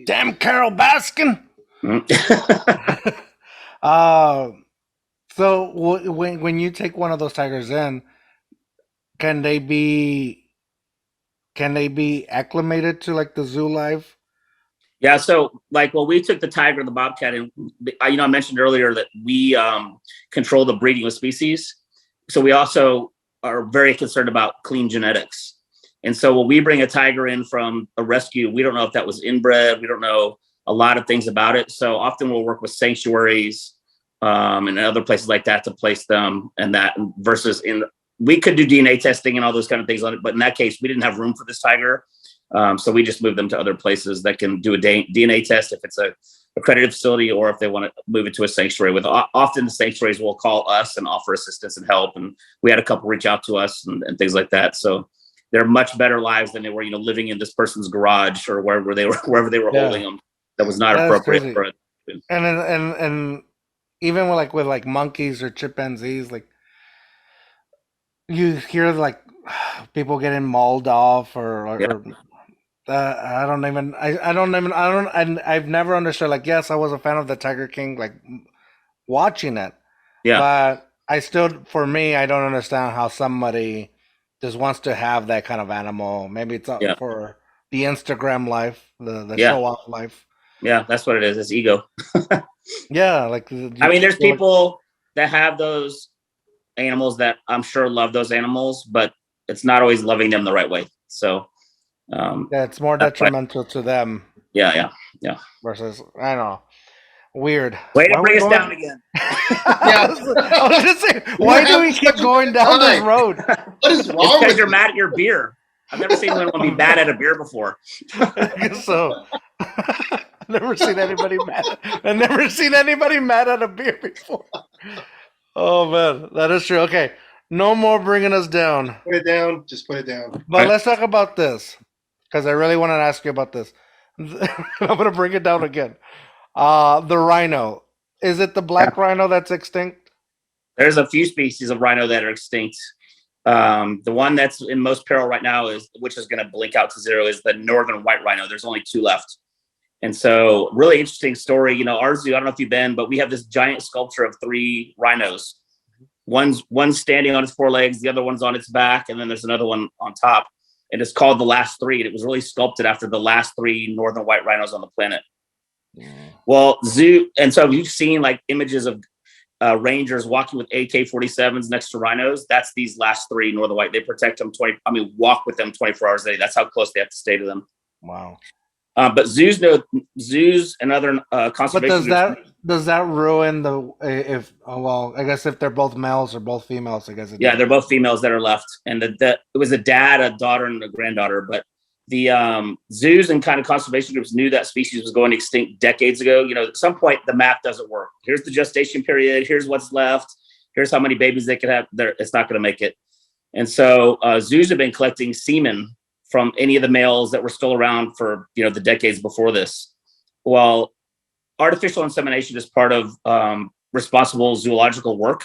Damn Carol Baskin. So when you take one of those tigers in, can they be acclimated to like the zoo life? Yeah. So we took the tiger and the bobcat, and I mentioned earlier that we control the breeding of species. So we also are very concerned about clean genetics. And so when we bring a tiger in from a rescue, we don't know if that was inbred. We don't know a lot of things about it. So often we'll work with sanctuaries and other places like that to place them, and that versus we could do DNA testing and all those kind of things on it. But in that case, we didn't have room for this tiger. So we just moved them to other places that can do a DNA test if it's a accredited facility, or if they want to move it to a sanctuary. Often the sanctuaries will call us and offer assistance and help. And we had a couple reach out to us and things like that. So they're much better lives than they were, living in this person's garage or wherever they were holding them. That was not appropriate for it. And even with monkeys or chimpanzees, like you hear like people getting mauled off I've never understood. Like, yes, I was a fan of the Tiger King, like watching it. Yeah. But for me, I don't understand how somebody just wants to have that kind of animal. Maybe it's for the Instagram life, the show off life. Yeah, that's what it is. It's ego. Yeah. There's people that have those animals that I'm sure love those animals, but it's not always loving them the right way. So it's more detrimental to them. Yeah. Versus, I don't know. Weird. Way to bring us down again. I was just saying, why do we keep going down this road? What is wrong? It's because you're mad at your beer. I've never seen anyone be mad at a beer before. I guess so. I've never seen anybody mad at a beer before. Oh man, that is true. Okay, no more bringing us down. Put it down. Just put it down. But let's talk about this, because I really want to ask you about this. I'm going to bring it down again. The rhino. Is it the black rhino that's extinct? There's a few species of rhino that are extinct. The one that's in most peril right now which is going to blink out to zero, is the northern white rhino. There's only 2 left. And so really interesting story. Our zoo, I don't know if you've been, but we have this giant sculpture of 3 rhinos. One's standing on its 4 legs, the other one's on its back, and then there's another one on top. And it's called The Last 3. And it was really sculpted after the last 3 northern white rhinos on the planet. Yeah. Well, and so you've seen like images of rangers walking with AK-47s next to rhinos. That's these last 3 northern white. They protect them walk with them 24 hours a day. That's how close they have to stay to them. Wow. But zoos and other conservation. But does that ruin I guess if they're both males or both females, I guess. They're both females that are left, and it was a dad, a daughter, and a granddaughter. But the zoos and kind of conservation groups knew that species was going extinct decades ago. At some point the math doesn't work. Here's the gestation period. Here's what's left. Here's how many babies they could have. It's not going to make it. And so zoos have been collecting semen from any of the males that were still around for, the decades before this. Well, artificial insemination is part of responsible zoological work.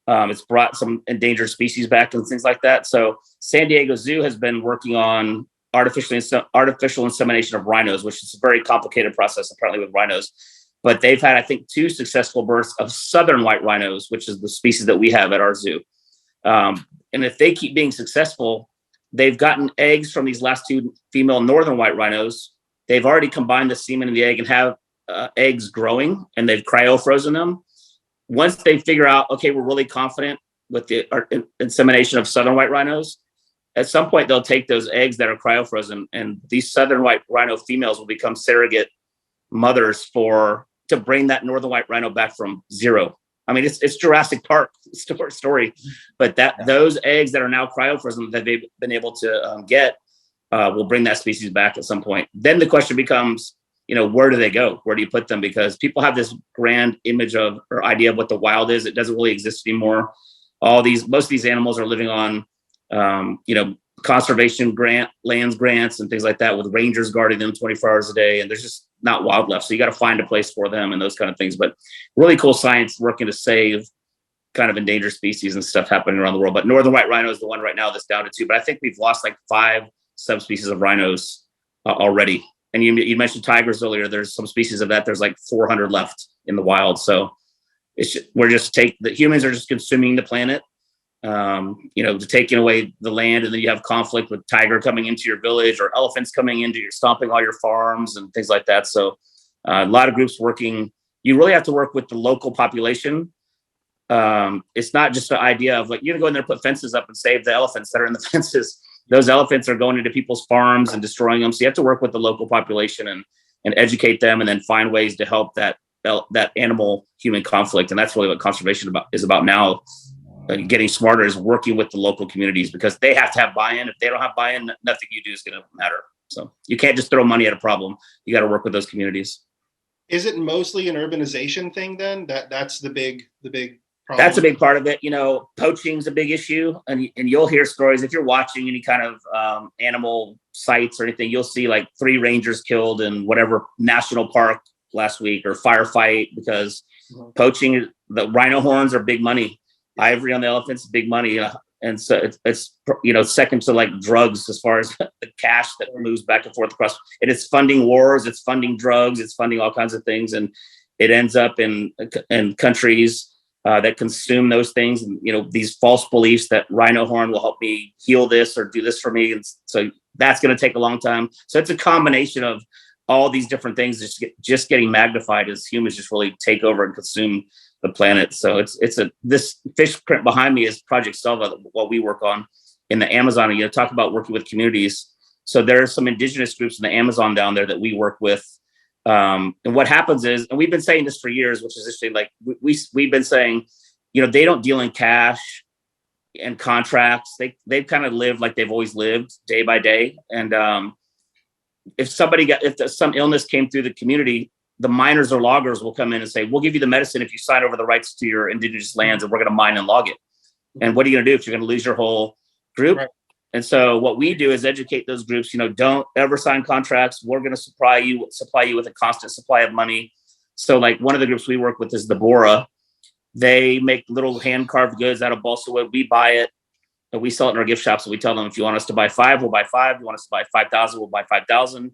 It's brought some endangered species back and things like that. So San Diego Zoo has been working on artificial insemination of rhinos, which is a very complicated process apparently with rhinos. But they've had, I think, 2 successful births of southern white rhinos, which is the species that we have at our zoo. And if they keep being successful, they've gotten eggs from these last 2 female northern white rhinos. They've already combined the semen and the egg and have eggs growing, and they've cryo-frozen them. Once they figure out, okay, we're really confident with the insemination of southern white rhinos, at some point they'll take those eggs that are cryo-frozen, and these southern white rhino females will become surrogate mothers to bring that northern white rhino back from zero. It's Jurassic Park story, but those eggs that are now cryo-frozen that they've been able to get will bring that species back at some point. Then the question becomes, where do they go? Where do you put them? Because people have this grand image of or idea of what the wild is. It doesn't really exist anymore. Most of these animals are living on conservation lands grants and things like that, with rangers guarding them 24 hours a day. And there's just not wildlife. So you got to find a place for them and those kind of things. But really cool science working to save kind of endangered species and stuff happening around the world. But northern white rhino is the one right now that's down to 2. But I think we've lost like 5 subspecies of rhinos already. And you mentioned tigers earlier. There's some species of that. There's like 400 left in the wild. So the humans are just consuming the planet. Taking away the land, and then you have conflict with tiger coming into your village or elephants coming into your, stomping all your farms and things like that. So a lot of groups working. You really have to work with the local population. It's not just the idea of like, you're gonna go in there, put fences up and save the elephants that are in the fences. Those elephants are going into people's farms and destroying them. So you have to work with the local population and educate them, and then find ways to help that animal human conflict. And that's really what conservation is about now. Getting smarter is working with the local communities, because they have to have buy-in. If they don't have buy-in, nothing you do is going to matter. So you can't just throw money at a problem. You got to work with those communities. Is it mostly an urbanization thing then? That's the big problem? That's a big part of it. Poaching is a big issue, and you'll hear stories if you're watching any kind of animal sites or anything. You'll see like 3 rangers killed in whatever national park last week, or firefight, because poaching. The rhino horns are big money. Ivory on the elephants, big money, and so it's second to like drugs as far as the cash that moves back and forth across. And it's funding wars, it's funding drugs, it's funding all kinds of things, and it ends up in countries that consume those things. And these false beliefs that rhino horn will help me heal this or do this for me, and so that's going to take a long time. So it's a combination of all these different things just getting magnified as humans just really take over and consume the planet. So this fish print behind me is Project Selva, what we work on in the Amazon. Talk about working with communities. So there are some indigenous groups in the Amazon down there that we work with. And what happens is, and we've been saying this for years, which is interesting, like we've been saying, they don't deal in cash and contracts. They've kind of lived like they've always lived, day by day. And if some illness came through the community, the miners or loggers will come in and say, we'll give you the medicine if you sign over the rights to your indigenous lands, and we're going to mine and log it. And what are you going to do if you're going to lose your whole group? Right. And so what we do is educate those groups, don't ever sign contracts. We're going to supply you with a constant supply of money. So like one of the groups we work with is the Bora. They make little hand carved goods out of balsa wood. We buy it and we sell it in our gift shops. So we tell them, if you want us to buy 5, we'll buy 5. If you want us to buy 5,000, we'll buy 5,000.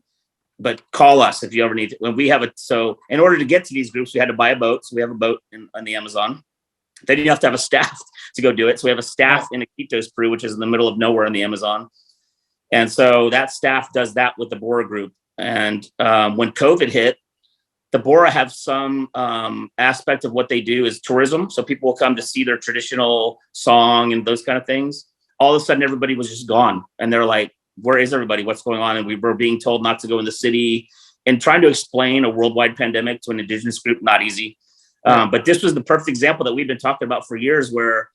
But call us if you ever need to. When we have it, so in order to get to these groups, we had to buy a boat. So we have a boat on the Amazon. Then you have to have a staff to go do it. So we have a staff in Iquitos, Peru, which is in the middle of nowhere in the Amazon. And so that staff does that with the Bora group. And when COVID hit, the Bora have some aspect of what they do is tourism. So people will come to see their traditional song and those kind of things. All of a sudden, everybody was just gone. And they're like, where is everybody? What's going on? And we were being told not to go in the city, and trying to explain a worldwide pandemic to an indigenous group, not easy. But this was the perfect example that we've been talking about for years, where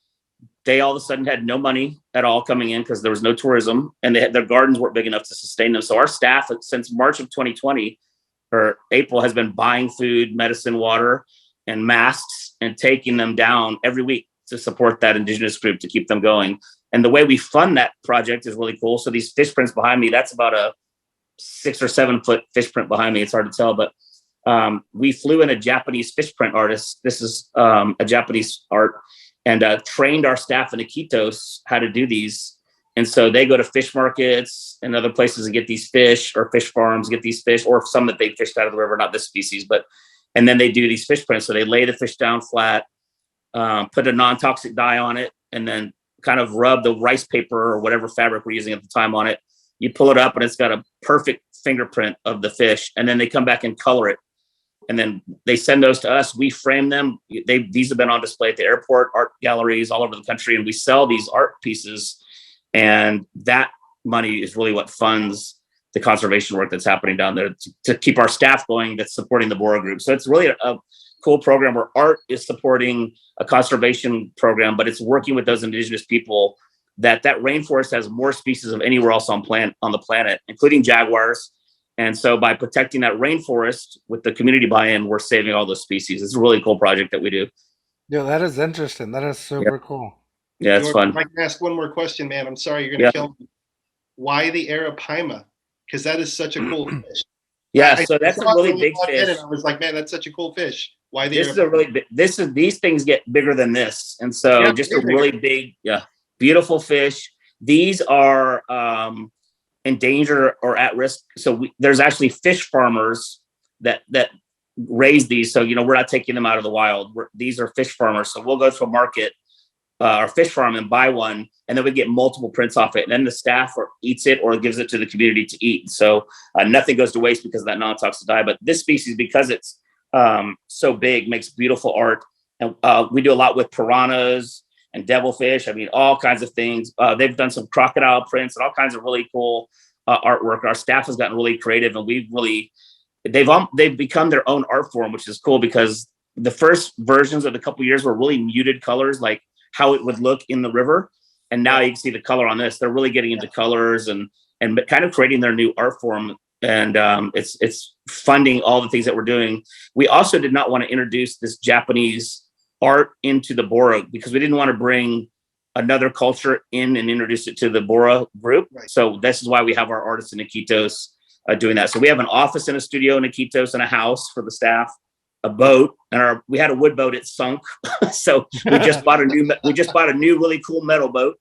they all of a sudden had no money at all coming in because there was no tourism, and their gardens weren't big enough to sustain them. So our staff, since March of 2020 or April, has been buying food, medicine, water, and masks, and taking them down every week to support that indigenous group, to keep them going. And the way we fund that project is really cool. So these fish prints behind me, that's about a 6 or 7 foot fish print behind me. It's hard to tell, but we flew in a Japanese fish print artist. This is a Japanese art, and trained our staff in Iquitos how to do these. And so they go to fish markets and other places and get these fish, or fish farms get these fish, or some that they fished out of the river, not this species, and then they do these fish prints. So they lay the fish down flat, put a non-toxic dye on it, and then kind of rub the rice paper or whatever fabric we're using at the time on it. You pull it up and it's got a perfect fingerprint of the fish. And then they come back and color it. And then they send those to us. We frame them. These have been on display at the airport, art galleries all over the country. And we sell these art pieces. And that money is really what funds the conservation work that's happening down there to keep our staff going, that's supporting the Bora group. So it's really a cool program where art is supporting a conservation program, but it's working with those indigenous people. That rainforest has more species of anywhere else on the planet, including jaguars. And so by protecting that rainforest with the community buy-in, we're saving all those species. It's a really cool project that we do. Yeah, that is interesting. That is super cool. Yeah, it's Jordan, fun. if I can ask one more question, man. I'm sorry, you're gonna Yeah. kill me. Why the Arapaima? Because that is such a cool fish. Yeah, I so that's a saw it really when you big walked in fish. and I was like, man, that's such a cool fish. Why the This is a Arapaima? really big, these things get bigger than this. And so Yeah, just way a really bigger. big, beautiful fish. These are in danger or at risk. So there's actually fish farmers that raise these. So, we're not taking them out of the wild. These are fish farmers. So we'll go to a market or fish farm and buy one, and then we get multiple prints off it. And then the staff eats it or gives it to the community to eat. So nothing goes to waste because of that non-toxic dye. But this species, because it's so big, makes beautiful art. And we do a lot with piranhas and devilfish. I mean, all kinds of things. They've done some crocodile prints and all kinds of really cool artwork. Our staff has gotten really creative, and they've become their own art form, which is cool because the first versions of the couple years were really muted colors, like how it would look in the river. And now you can see the color on this. They're really getting into colors and kind of creating their new art form. And it's funding all the things that we're doing. We also did not want to introduce this Japanese art into the Bora because we didn't want to bring another culture in and introduce it to the Bora group. Right. So this is why we have our artists in Iquitos doing that. So we have an office and a studio in Iquitos and a house for the staff, a boat, and we had a wood boat. It sunk, so we just bought a new really cool metal boat.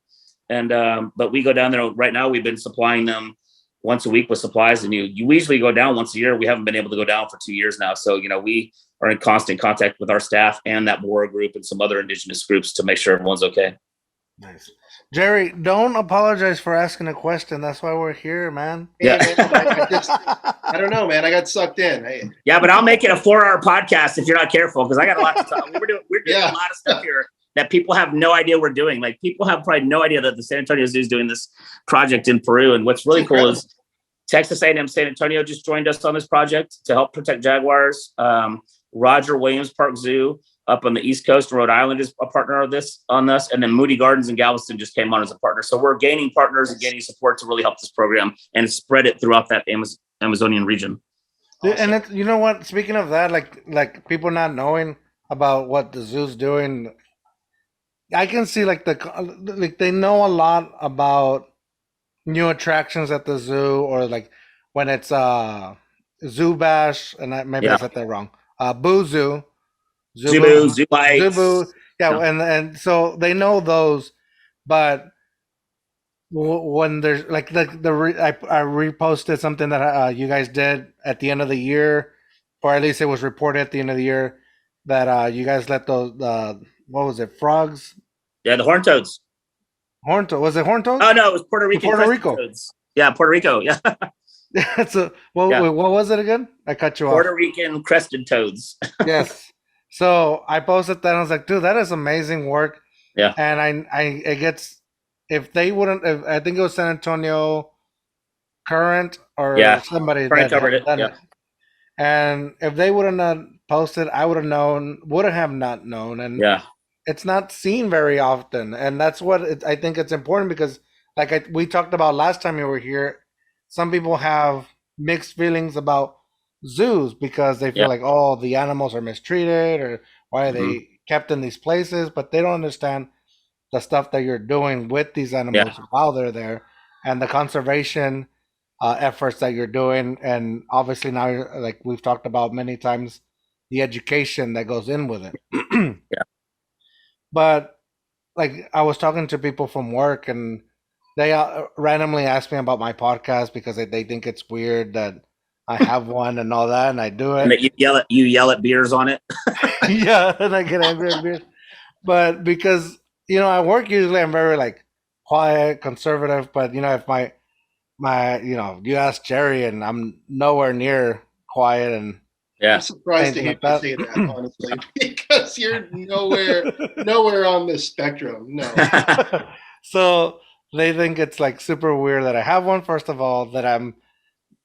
And but we go down there right now. We've been supplying them once a week with supplies, and you usually go down once a year. We haven't been able to go down for 2 years now. So we are in constant contact with our staff and that Bora group and some other indigenous groups to make sure everyone's okay. Nice. Gerry, don't apologize for asking a question. That's why we're here, man. Hey, man, I don't know, man. I got sucked in. Yeah, but I'll make it a 4-hour podcast if you're not careful, because I got a lot to talk. We're doing a lot of stuff here that people have no idea we're doing. Like, people have probably no idea that the San Antonio Zoo is doing this project in Peru. And what's really cool is Texas A&M San Antonio just joined us on this project to help protect jaguars. Roger Williams Park Zoo up on the East Coast, Rhode Island, is a partner of this on us. And then Moody Gardens in Galveston just came on as a partner. So we're gaining partners and gaining support to really help this program and spread it throughout that Amazonian region. Awesome. And you know what? Speaking of that, like people not knowing about what the zoo's doing, I can see like they know a lot about new attractions at the zoo, or like when it's Zoo Bash, and I said that wrong. Boo Zoo. Zubu, Zoo Lights. Zubu, yeah, and so they know those, but when there's like I reposted something that you guys did at the end of the year, or at least it was reported at the end of the year that you guys let those what was it, frogs? Yeah, the horn toads. Was it horn toads? Oh no, it was Puerto Rican. Puerto Rico. Toads. Yeah, Puerto Rico. Yeah. So what was it again? I cut you off. Puerto Rican crested toads. Yes. So I posted that and I was like, dude, that is amazing work. Yeah. And it gets, if they wouldn't, I think it was San Antonio Current or somebody that covered it. It. And if they wouldn't have posted, I would have not known. And it's not seen very often. And that's what I think it's important, because like we talked about last time you were here, some people have mixed feelings about zoos because they feel like, oh, the animals are mistreated, or why are they kept in these places, but they don't understand the stuff that you're doing with these animals while they're there, and the conservation efforts that you're doing. And obviously now, like we've talked about many times, the education that goes in with it. But like I was talking to people from work, and they randomly ask me about my podcast because they think it's weird that I have one and all that, and I do it. And that you yell at beers on it. Yeah, and I get angry at beers. But because at work usually I'm very like quiet, conservative. But if my you ask Gerry, and I'm nowhere near quiet, and I'm surprised to hear you say that, honestly, because you're nowhere on the spectrum. No. So they think it's like super weird that I have one. First of all,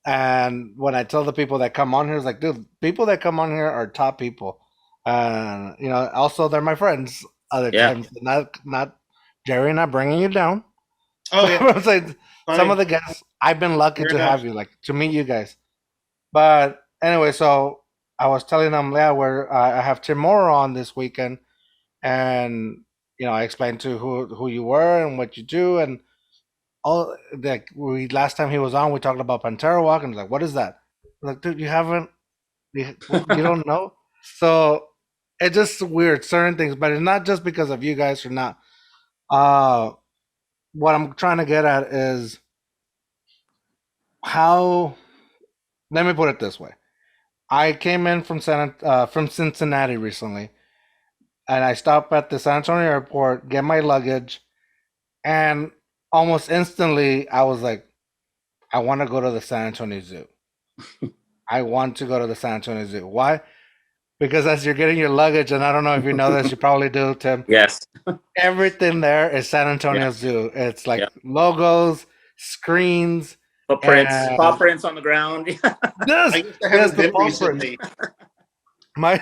and when I tell the people that come on here, it's like, dude, people that come on here are top people. Also they're my friends other times. Not Gerry, not bringing you down. Oh yeah. I'm saying, some of the guests, I've been lucky to have you, like to meet you guys. But anyway, so I was telling them, I have Tim Morrow on this weekend, and I explained to who you were and what you do, and all like we last time he was on, we talked about Pantera Walk, and like, what is that? I'm like, dude, you don't know. So it's just weird certain things, but it's not just because of you guys or not. Uh, what I'm trying to get at is how. Let me put it this way: I came in from Cincinnati recently, and I stopped at the San Antonio airport, get my luggage, and almost instantly I was like, I want to go to the San Antonio Zoo. I want to go to the San Antonio Zoo. Why? Because as you're getting your luggage, and I don't know if you know this, you probably do, Tim. Yes. Everything there is San Antonio Yeah. Zoo. It's like Yeah. logos, screens, Footprints, and paw prints on the ground. this. I guess I haven't the been paw print. recently.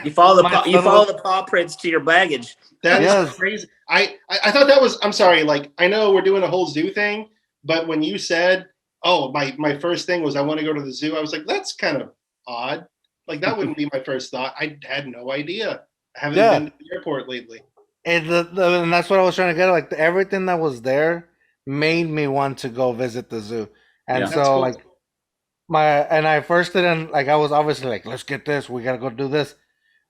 You follow my you son follow was- the paw prints to your baggage. That is Yes. crazy. I thought that was. I'm sorry. Like I know we're doing a whole zoo thing, but when you said, "Oh, my first thing was I want to go to the zoo," I was like, "That's kind of odd." Like that wouldn't be my first thought. I had no idea. I haven't Yeah. been to the airport lately. And and that's what I was trying to get at. Like everything that was there made me want to go visit the zoo. And Yeah. so That's cool. like I first didn't like I was obviously like, let's get this, we gotta go do this,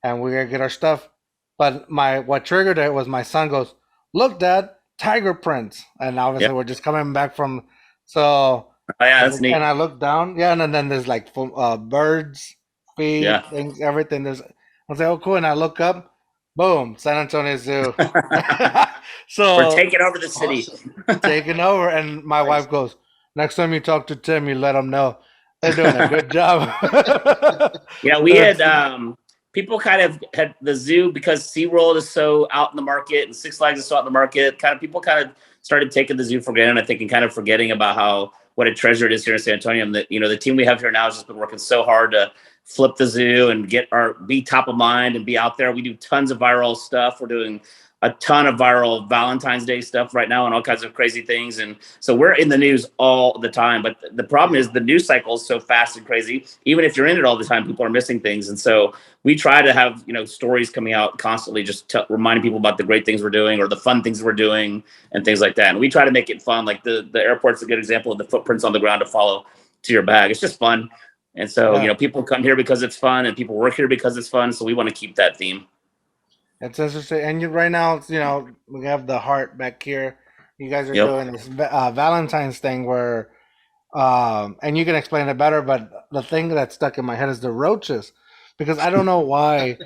and we gotta get our stuff. But what triggered it was my son goes, look, Dad, tiger prints. And obviously Yeah. we're just coming back from so Oh, yeah, that's neat. and I look down, yeah, and then there's like birds, feed, Yeah. things, everything. I was like, oh cool, and I look up, boom, San Antonio Zoo. So We're taking over the city. Awesome. taking over, and my wife goes, next time you talk to Tim, you let him know they're doing a good job. Yeah, we had people kind of had the zoo because SeaWorld is so out in the market and Six Flags is so out in the market. People kind of started taking the zoo for granted, I think, and kind of forgetting about what a treasure it is here in San Antonio. And that, the team we have here now has just been working so hard to flip the zoo and be top of mind and be out there. We do tons of viral stuff. We're doing a ton of viral Valentine's Day stuff right now and all kinds of crazy things. And so we're in the news all the time. But the problem is the news cycle is so fast and crazy. Even if you're in it all the time, people are missing things. And so we try to have, stories coming out constantly, just reminding people about the great things we're doing or the fun things we're doing and things like that. And we try to make it fun. Like the airport's a good example of the footprints on the ground to follow to your bag. It's just fun. And so, Yeah. people come here because it's fun and people work here because it's fun. So we want to keep that theme. It's interesting, and right now, we have the heart back here. You guys are Yep. doing this Valentine's thing where, and you can explain it better. But the thing that stuck in my head is the roaches, because I don't know why.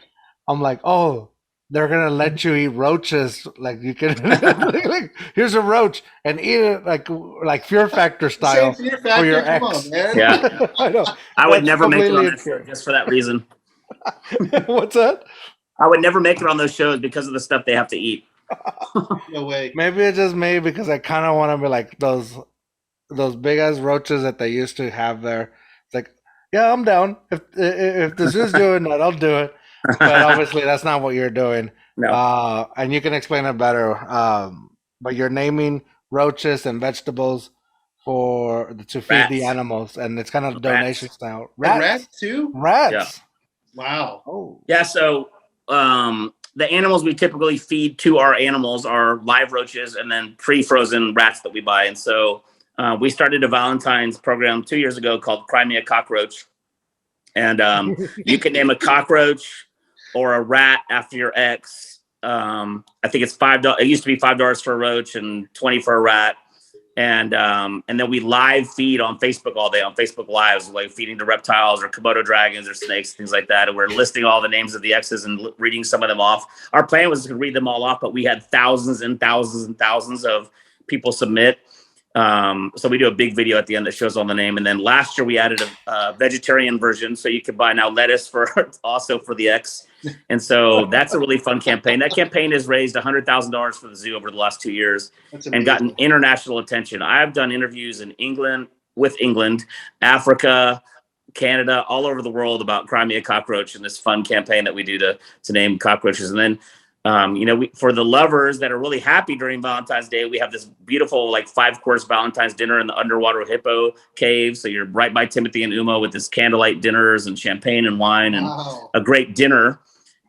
I'm like, oh, they're gonna let you eat roaches. Like you can, like, here's a roach and eat it like Fear Factor style Same Fear for Factor, your come ex. on, man. Yeah. I know. I would That's never make it on completely that show just for that reason. What's that? I would never make it on those shows because of the stuff they have to eat. No way. Maybe it's just me because I kind of want to be like those big ass roaches that they used to have there. It's like, yeah, I'm down. If the zoo's doing that, I'll do it. But obviously, that's not what you're doing. No. And you can explain it better. But you're naming roaches and vegetables to feed the Rats. animals, and it's kind of Rats. donation style. And rats too? Rats. Yeah. Wow. Oh. Yeah. So the animals we typically feed to our animals are live roaches and then pre-frozen rats that we buy. And so we started a Valentine's program 2 years ago called Cry Me a Cockroach. And you can name a cockroach or a rat after your ex. I think it's $5. It used to be $5 for a roach and $20 for a rat. And then we live feed on Facebook all day on Facebook Lives, like feeding to reptiles or Komodo dragons or snakes, things like that. And we're listing all the names of the exes and reading some of them off. Our plan was to read them all off, but we had thousands and thousands and thousands of people submit. So we do a big video at the end that shows all the name. And then last year we added a vegetarian version. So you could buy now lettuce also for the ex. And so that's a really fun campaign. That campaign has raised $100,000 for the zoo over the last 2 years and gotten international attention. I've done interviews in England, Africa, Canada, all over the world about Cry Me a Cockroach and this fun campaign that we do to name cockroaches. And then for the lovers that are really happy during Valentine's Day, we have this beautiful 5-course Valentine's dinner in the underwater hippo cave. So you're right by Timothy and Uma with this candlelight dinners and champagne and wine and a great dinner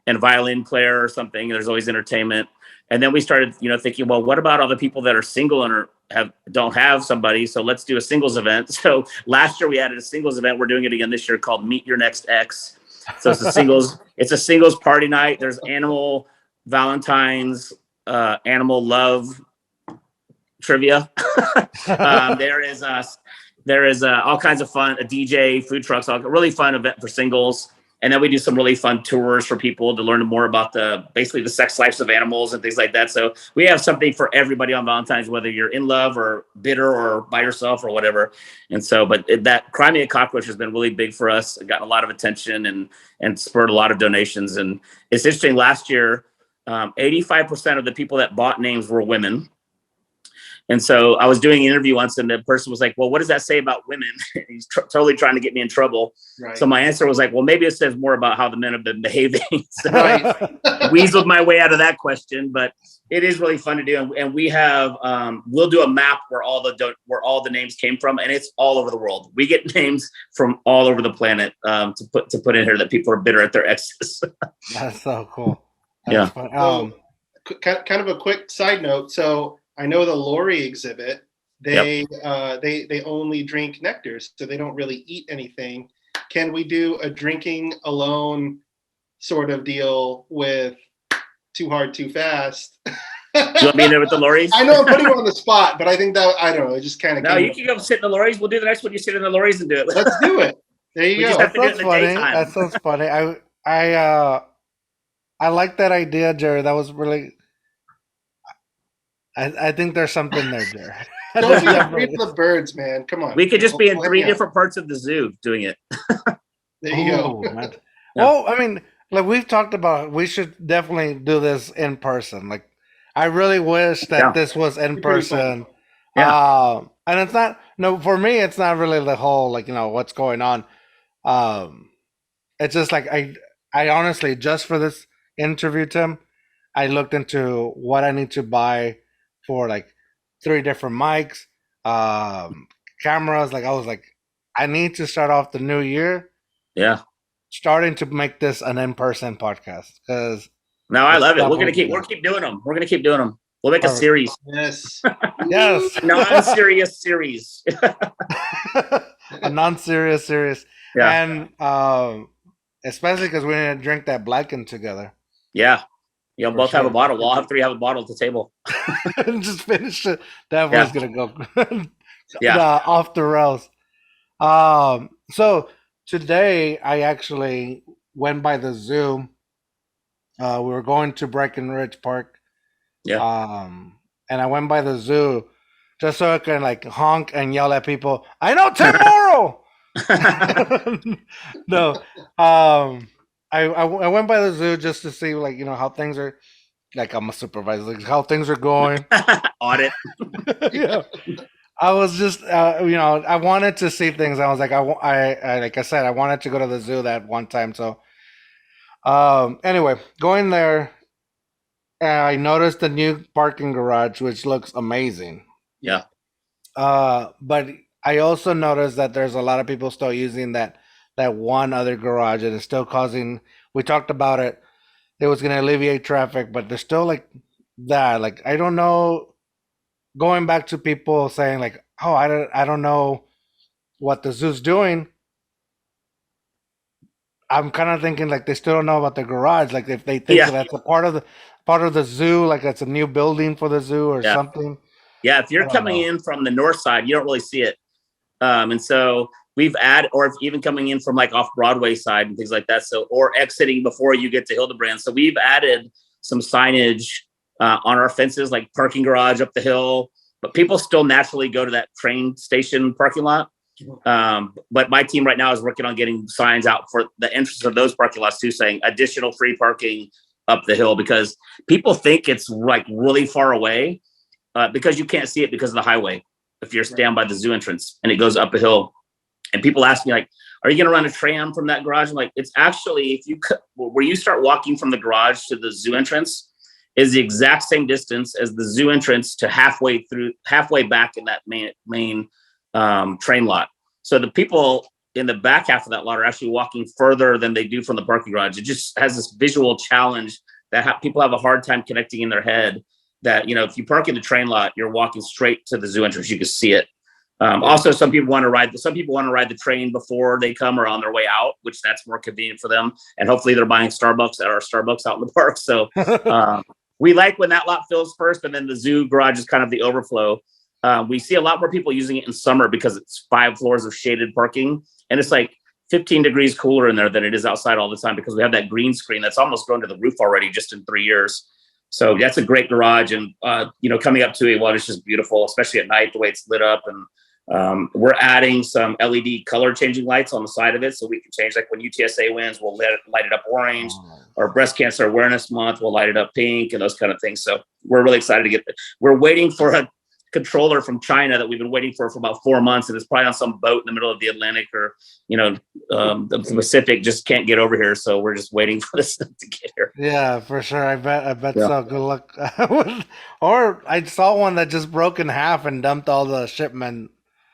and a violin player or something. There's always entertainment. And then we started, thinking, well, what about all the people that are single and don't have somebody? So let's do a singles event. So last year we added a singles event. We're doing it again this year called Meet Your Next Ex. So it's a singles party night. There's animal Valentine's, animal love trivia. There is all kinds of fun, a DJ, food trucks, a really fun event for singles. And then we do some really fun tours for people to learn more about basically the sex lives of animals and things like that. So we have something for everybody on Valentine's, whether you're in love or bitter or by yourself or whatever. And so, but that Cry Me a Cockroach has been really big for us. It got a lot of attention and spurred a lot of donations. And it's interesting, last year, 85% of the people that bought names were women. And so I was doing an interview once and the person was like, well, what does that say about women? He's totally trying to get me in trouble. Right. So my answer was like, well, maybe it says more about how the men have been behaving. So I weaseled my way out of that question, but it is really fun to do. And we have, we'll do a map where all the names came from, and it's all over the world. We get names from all over the planet to put in here that people are bitter at their exes. That's so cool. That's fun. So, kind of a quick side note. So I know the Lori exhibit, they only drink nectars, so they don't really eat anything. Can we do a drinking alone sort of deal with Too Hard, Too Fast? You want me in there with the Loris? I know I'm putting you on the spot, but I think that, I don't know, it just kind of. No, you can go sit in the Loris. We'll do the next one. You sit in the Loris and do it. Let's do it. There you go. That sounds funny. That sounds funny. I like that idea, Jerry. That was really. I think there's something there, Jerry. Don't be afraid of the birds, man. Come on. We could just be in 3 different parts of the zoo doing it. There you go. Man. Well, I mean, like we've talked about, we should definitely do this in person. Like, I really wish that this was in person. Yeah. And it's not. No, for me, it's not really the whole what's going on. It's just like I honestly, just for this interview, Tim, I looked into what I need to buy for like 3 different mics, cameras. Like I was like, I need to start off the new year. Yeah. Starting to make this an in-person podcast because. No, I love it. We'll keep doing them. We're gonna keep doing them. We'll make a series. Yes. Yes. A non-serious series. A non-serious series. Yeah. And especially because we need to drink that Blackened together. Yeah. You'll both have a bottle. We'll all have 3 have a bottle at the table. Just finish it. That was gonna go off the rails. So today I actually went by the zoo. We were going to Breckenridge Park. Yeah. And I went by the zoo just so I can like honk and yell at people. I know Tim Morrow. No. I went by the zoo just to see how things are. Like I'm a supervisor, like how things are going. Audit. Yeah. I was just, I wanted to see things. I was like, I like I said, I wanted to go to the zoo that one time. So, anyway, going there, I noticed the new parking garage, which looks amazing. Yeah. But I also noticed that there's a lot of people still using that one other garage, and it's still causing. We talked about it. It was going to alleviate traffic, but there's still like that. Like I don't know. Going back to people saying like, "Oh, I don't know what the zoo's doing." I'm kind of thinking like they still don't know about the garage. Like if they think that's a part of the zoo, like it's a new building for the zoo or something. Yeah, if you're coming in from the north side, you don't really see it. And so we've added, or if even coming in from like off Broadway side and things like that. So, or exiting before you get to Hildebrand. So we've added some signage on our fences, like parking garage up the hill, but people still naturally go to that train station parking lot. But my team right now is working on getting signs out for the entrance of those parking lots too, saying additional free parking up the hill, because people think it's like really far away because you can't see it because of the highway. If you're down by the zoo entrance and it goes up a hill. And people ask me like, are you going to run a tram from that garage? I'm like, it's actually, where you start walking from the garage to the zoo entrance is the exact same distance as the zoo entrance to halfway back in that main train lot. So the people in the back half of that lot are actually walking further than they do from the parking garage. It just has this visual challenge people have a hard time connecting in their head that, you know, if you park in the train lot, you're walking straight to the zoo entrance. You can see it. Also, some people want to ride the train before they come or on their way out, which that's more convenient for them. And hopefully they're buying Starbucks at our Starbucks out in the park. So we like when that lot fills first, and then the zoo garage is kind of the overflow. We see a lot more people using it in summer because it's 5 floors of shaded parking. And it's like 15 degrees cooler in there than it is outside all the time because we have that green screen that's almost grown to the roof already just in 3 years. So that's a great garage. And, you know, coming up to it, well, it's just beautiful, especially at night, the way it's lit up. And we're adding some LED color changing lights on the side of it. So we can change, like when UTSA wins, we'll light it up orange, or Breast Cancer Awareness Month, we'll light it up pink and those kind of things. So we're really excited to get it. We're waiting for a controller from China that we've been waiting for about 4 months, and it's probably on some boat in the middle of the Atlantic or, you know, the Pacific, just can't get over here. So we're just waiting for this stuff to get here. Yeah, for sure. I bet Yeah. so. Good luck. Or I saw one that just broke in half and dumped all the shipment.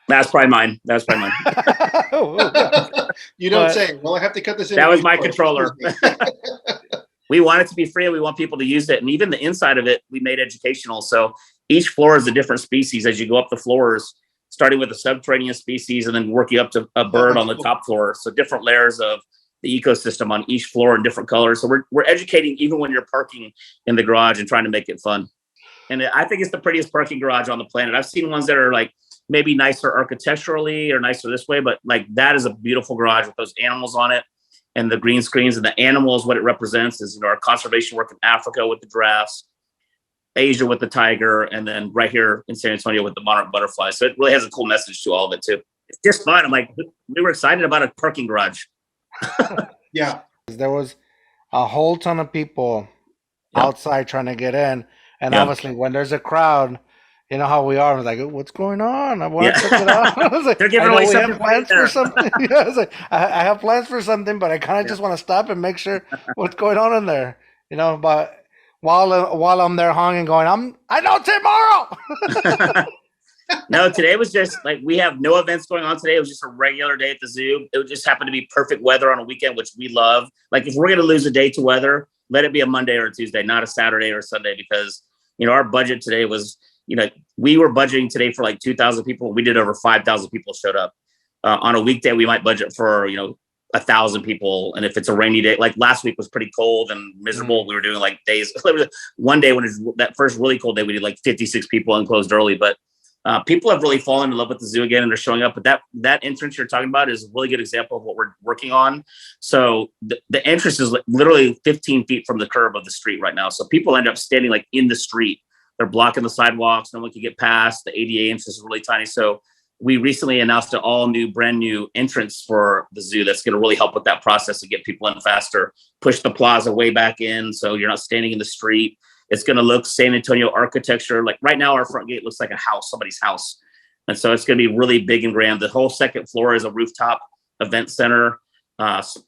That's probably mine. You don't But- say. Well, I have to cut this in. That was my controller. We want it to be free, and we want people to use it. And even the inside of it, we made educational. So each floor is a different species as you go up the floors, starting with a subterranean species and then working up to a bird on the top floor. So different layers of the ecosystem on each floor in different colors. So we're educating even when you're parking in the garage and trying to make it fun. And I think it's the prettiest parking garage on the planet. I've seen ones that are like maybe nicer architecturally or nicer this way, but like that is a beautiful garage with those animals on it. And the green screens and the animals, what it represents is, you know, our conservation work in Africa with the giraffes, Asia with the tiger, and then right here in San Antonio with the monarch butterfly. So it really has a cool message to all of it too. It's just fun. I'm like, we were excited about a parking garage. Yeah. There was a whole ton of people Yeah. outside trying to get in, and Yeah. obviously when there's a crowd, you know how we are. I was like, "What's going on? I want to Yeah. check it out." I was like, They're giving I know away we something have for you plans for there. something. Yeah, I was like, I have plans for something, but I kind of just want to stop and make sure what's going on in there. You know, but while I'm there hanging, going, I know tomorrow. No, today was just like, we have no events going on today. It was just a regular day at the zoo. It just happened to be perfect weather on a weekend, which we love. Like if we're going to lose a day to weather, let it be a Monday or a Tuesday, not a Saturday or a Sunday, because, you know, our budget today was, you know, we were budgeting today for like 2,000 people. We did over 5,000 people showed up. On a weekday, we might budget for, you know, 1,000 people. And if it's a rainy day, like last week was pretty cold and miserable. We were doing like days. One day when it's that first really cold day, we did like 56 people and closed early. But people have really fallen in love with the zoo again and they're showing up. But that entrance you're talking about is a really good example of what we're working on. So the entrance is literally 15 feet from the curb of the street right now. So people end up standing like in the street. They're blocking the sidewalks. No one can get past. The ADA entrance is really tiny. So we recently announced an brand new entrance for the zoo that's going to really help with that process to get people in faster, push the plaza way back in so you're not standing in the street. It's going to look San Antonio architecture. Like right now, our front gate looks like a house, somebody's house. And so it's going to be really big and grand. The whole second floor is a rooftop event center,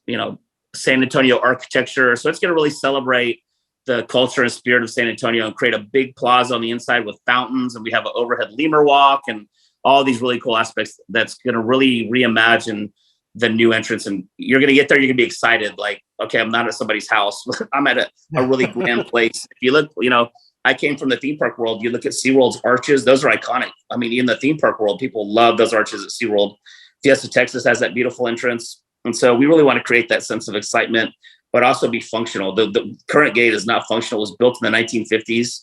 you know, San Antonio architecture. So it's going to really celebrate the culture and spirit of San Antonio and create a big plaza on the inside with fountains. And we have an overhead lemur walk and all these really cool aspects that's going to really reimagine the new entrance. And you're going to get there, you're going to be excited. Like, okay, I'm not at somebody's house. I'm at a really grand place. If you look, you know, I came from the theme park world. You look at SeaWorld's arches, those are iconic. I mean, in the theme park world, people love those arches at SeaWorld. Fiesta Texas has that beautiful entrance. And so we really want to create that sense of excitement, but also be functional. The current gate is not functional. It was built in the 1950s,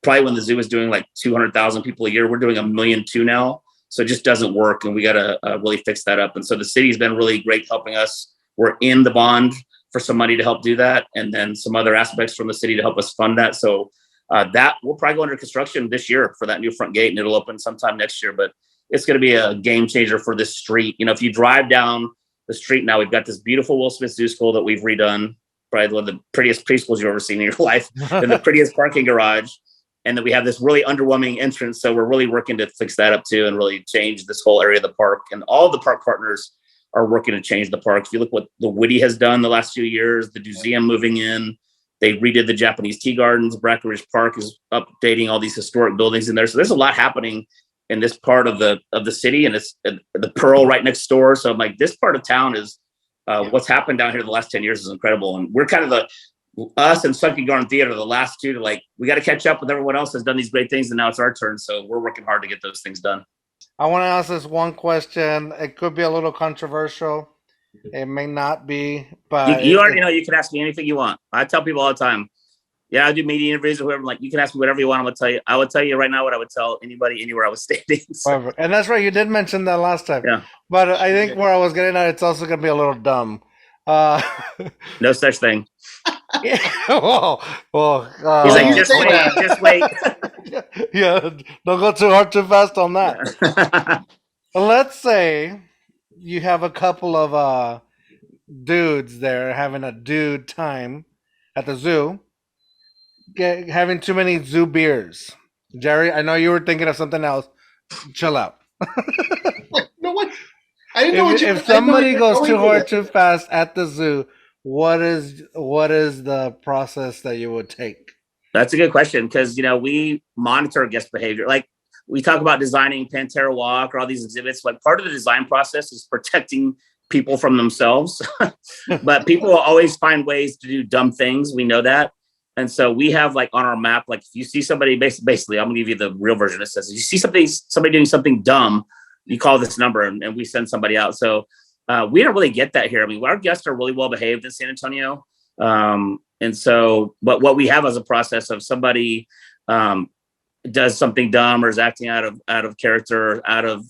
probably when the zoo was doing like 200,000 people a year. We're doing 1.2 million now. So it just doesn't work. And we got to really fix that up. And so the city's been really great helping us. We're in the bond for some money to help do that. And then some other aspects from the city to help us fund that. So that will probably go under construction this year for that new front gate, and it'll open sometime next year. But it's going to be a game changer for this street. You know, if you drive down the street now, we've got this beautiful Will Smith Zoo School that we've redone, probably one of the prettiest preschools you've ever seen in your life, and the prettiest parking garage. And then we have this really underwhelming entrance. So we're really working to fix that up too and really change this whole area of the park. And all the park partners are working to change the park. If you look what the Woody has done the last few years, the museum moving in, they redid the Japanese tea gardens. Brackenridge Park is updating all these historic buildings in there. So there's a lot happening in this part of the city, and it's the Pearl right next door. So I'm like, this part of town is what's happened down here the last 10 years is incredible. And we're kind of us and Sunky Garden Theater, the last two, to like, we got to catch up with everyone else has done these great things, and now it's our turn. So we're working hard to get those things done. I want to ask this one question. It could be a little controversial. It may not be, but You already know you can ask me anything you want. I tell people all the time. Yeah, I do media interviews or whoever. Like, you can ask me whatever you want. I'm gonna tell you. I would tell you right now what I would tell anybody anywhere I was standing. So, Perfect. And that's right. You did mention that last time. Yeah. But I think where I was getting at, it's also going to be a little dumb. no such thing. He's He's like, just say wait, that. just wait. yeah, don't go too hard, too fast on that. Let's say you have a couple of dudes there having a dude time at the zoo, having too many zoo beers. Gerry, I know you were thinking of something else. Chill out. No what? I didn't know what you. If somebody goes too hard, too fast at the zoo, what is the process that you would take? That's a good question, because we monitor guest behavior. Like, we talk about designing Pantera Walk or all these exhibits. Like, part of the design process is protecting people from themselves. But people will always find ways to do dumb things. We know that. And so we have, like, on our map, like, if you see somebody, basically, I'm gonna give you the real version. It says, if you see somebody doing something dumb, you call this number and we send somebody out. So we don't really get that here. I mean, our guests are really well behaved in San Antonio. And so, but what we have as a process of somebody does something dumb or is acting out of character, out of,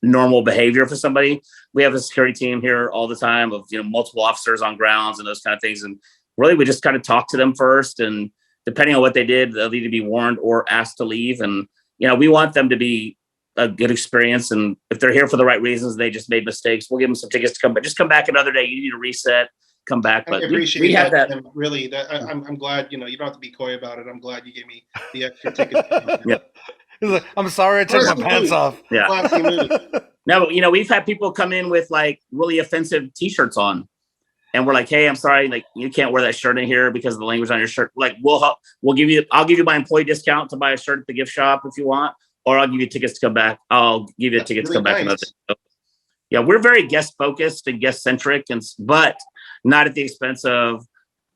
normal behavior for somebody, we have a security team here all the time of, multiple officers on grounds and those kind of things. And really, we just kind of talk to them first. And depending on what they did, they'll either be warned or asked to leave. And, we want them to be a good experience. And if they're here for the right reasons, they just made mistakes, we'll give them some tickets to come, but just come back another day. You need to reset, come back. But I appreciate we have that. And really, I'm glad, you don't have to be coy about it. I'm glad you gave me the extra tickets. Yeah. He's like, I'm sorry I took my pants off. Yeah. Classy move. No, but, we've had people come in with like really offensive t-shirts on. And we're like, hey, I'm sorry, like, you can't wear that shirt in here because of the language on your shirt. Like, I'll give you my employee discount to buy a shirt at the gift shop if you want, or I'll give you tickets to come back. I'll give you tickets really to come back nice. another day. Yeah, we're very guest focused and guest centric, but not at the expense of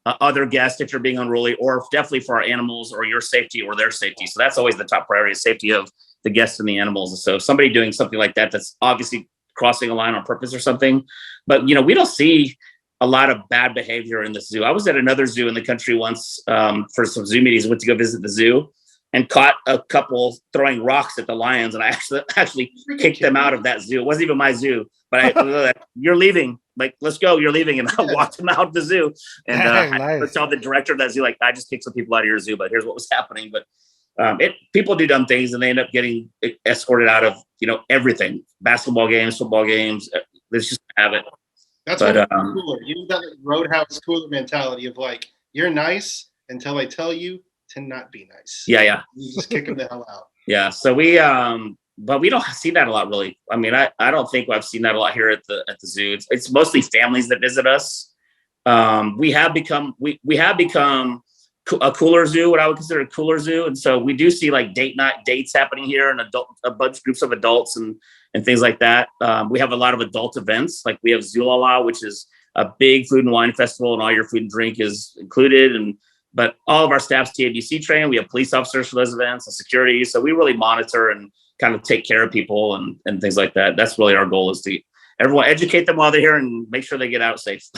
other guests if you're being unruly, or definitely for our animals or your safety or their safety. So that's always the top priority, is safety of the guests and the animals. And so if somebody doing something like that, that's obviously crossing a line on purpose or something. But, we don't see a lot of bad behavior in the zoo. I was at another zoo in the country once for some zoo meetings, went to go visit the zoo and caught a couple throwing rocks at the lions. And I actually kicked them out of that zoo. It wasn't even my zoo, but you're leaving. Like, let's go. You're leaving. And I walked them out of the zoo. And I tell the director of that zoo, like, I just kicked some people out of your zoo, but here's what was happening. But people do dumb things and they end up getting escorted out of, everything. Basketball games, football games. Let's just have it. That's cooler. You need that like Roadhouse cooler mentality of like, you're nice until I tell you to not be nice. Yeah. You just kick them the hell out. Yeah. So but we don't see that a lot, really. I mean, I don't think I've seen that a lot here at the zoo. It's mostly families that visit us. We have become a cooler zoo, what I would consider a cooler zoo. And so we do see like date night dates happening here, and a bunch of groups of adults and things like that. We have a lot of adult events. Like, we have Islla, which is a big food and wine festival, and all your food and drink is included. But all of our staff's TABC trained. We have police officers for those events and security. So we really monitor and kind of take care of people and things like that. That's really our goal, is to everyone educate them while they're here and make sure they get out safe.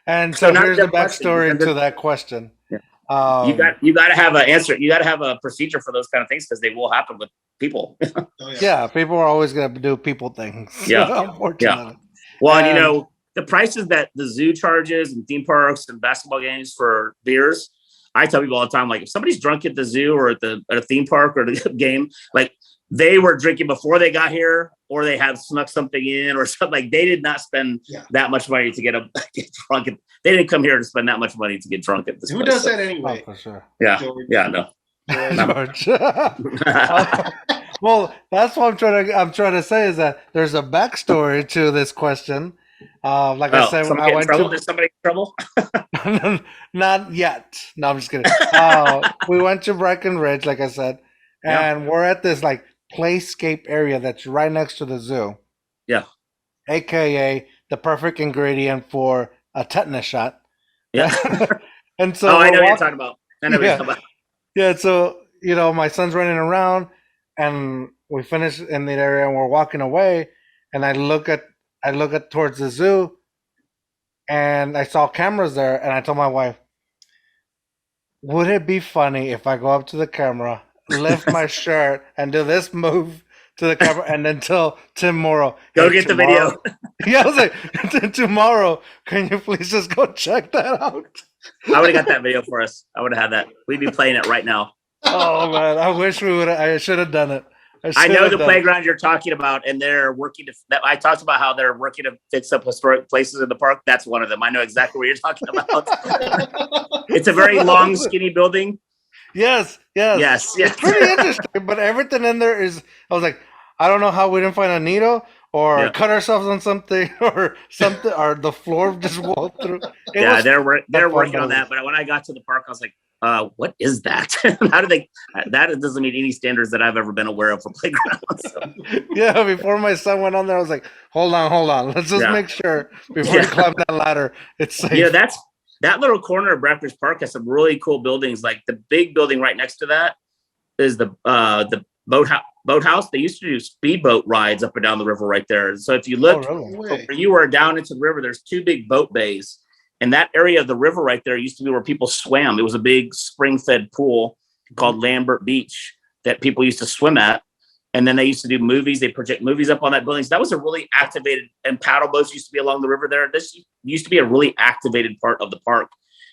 And so here's the backstory to that question. Yeah. You got to have an answer. You got to have a procedure for those kind of things, because they will happen with people. Yeah, people are always going to do people things. Yeah, unfortunately. Yeah. Well, and the prices that the zoo charges and theme parks and basketball games for beers, I tell people all the time, like, if somebody's drunk at the zoo or at a theme park or the game, like, they were drinking before they got here, or they have snuck something in or something. Like, they did not spend that much money to get drunk. They didn't come here to spend that much money to get drunk at this Who place. does that anyway? Oh, for sure. Yeah. George. Yeah, no. George. Well, that's what I'm trying to say, is that there's a backstory to this question. Like I said, when I went Is somebody in trouble? Not yet. No, I'm just kidding. We went to Breckenridge, like I said, and we're at this like playscape area that's right next to the zoo. Yeah. AKA the perfect ingredient for a tetanus shot. Yeah. And so Oh, I we're know what you're walk- talking about. I know what you're Yeah. talking about. Yeah, so my son's running around, and we finish in the area, and we're walking away, and I look at towards the zoo, and I saw cameras there, and I told my wife, would it be funny if I go up to the camera, lift my shirt, and do this move to the camera, and then tell Tim Morrow, Go "Hey, get the tomorrow-" video. Yeah, I was like, tomorrow, can you please just go check that out? I would have got that video for us. I would have had that. We'd be playing it right now. Oh man, I wish we would. I should have done it. I know the playground you're talking about, and they're working to. I talked about how they're working to fix up historic places in the park. That's one of them. I know exactly what you're talking about. It's a very long, skinny building. Yes. It's pretty interesting, but everything in there is. I was like, I don't know how we didn't find a needle or cut ourselves on something or something, or the floor just walked through. They're working on that. But when I got to the park, I was like, what is that? How do they? That doesn't meet any standards that I've ever been aware of for playgrounds. So. Yeah, before my son went on there, I was like, hold on, let's just make sure before you climb that ladder, it's safe. That little corner of Breckenridge Park has some really cool buildings. Like the big building right next to that is the boathouse. They used to do speedboat rides up and down the river right there. So if you look where you are down into the river, there's two big boat bays. And that area of the river right there used to be where people swam. It was a big spring-fed pool called Lambert Beach that people used to swim at. And then they used to do movies. They project movies up on that building. So that was a really activated, and paddle boats used to be along the river there. This used to be a really activated part of the park.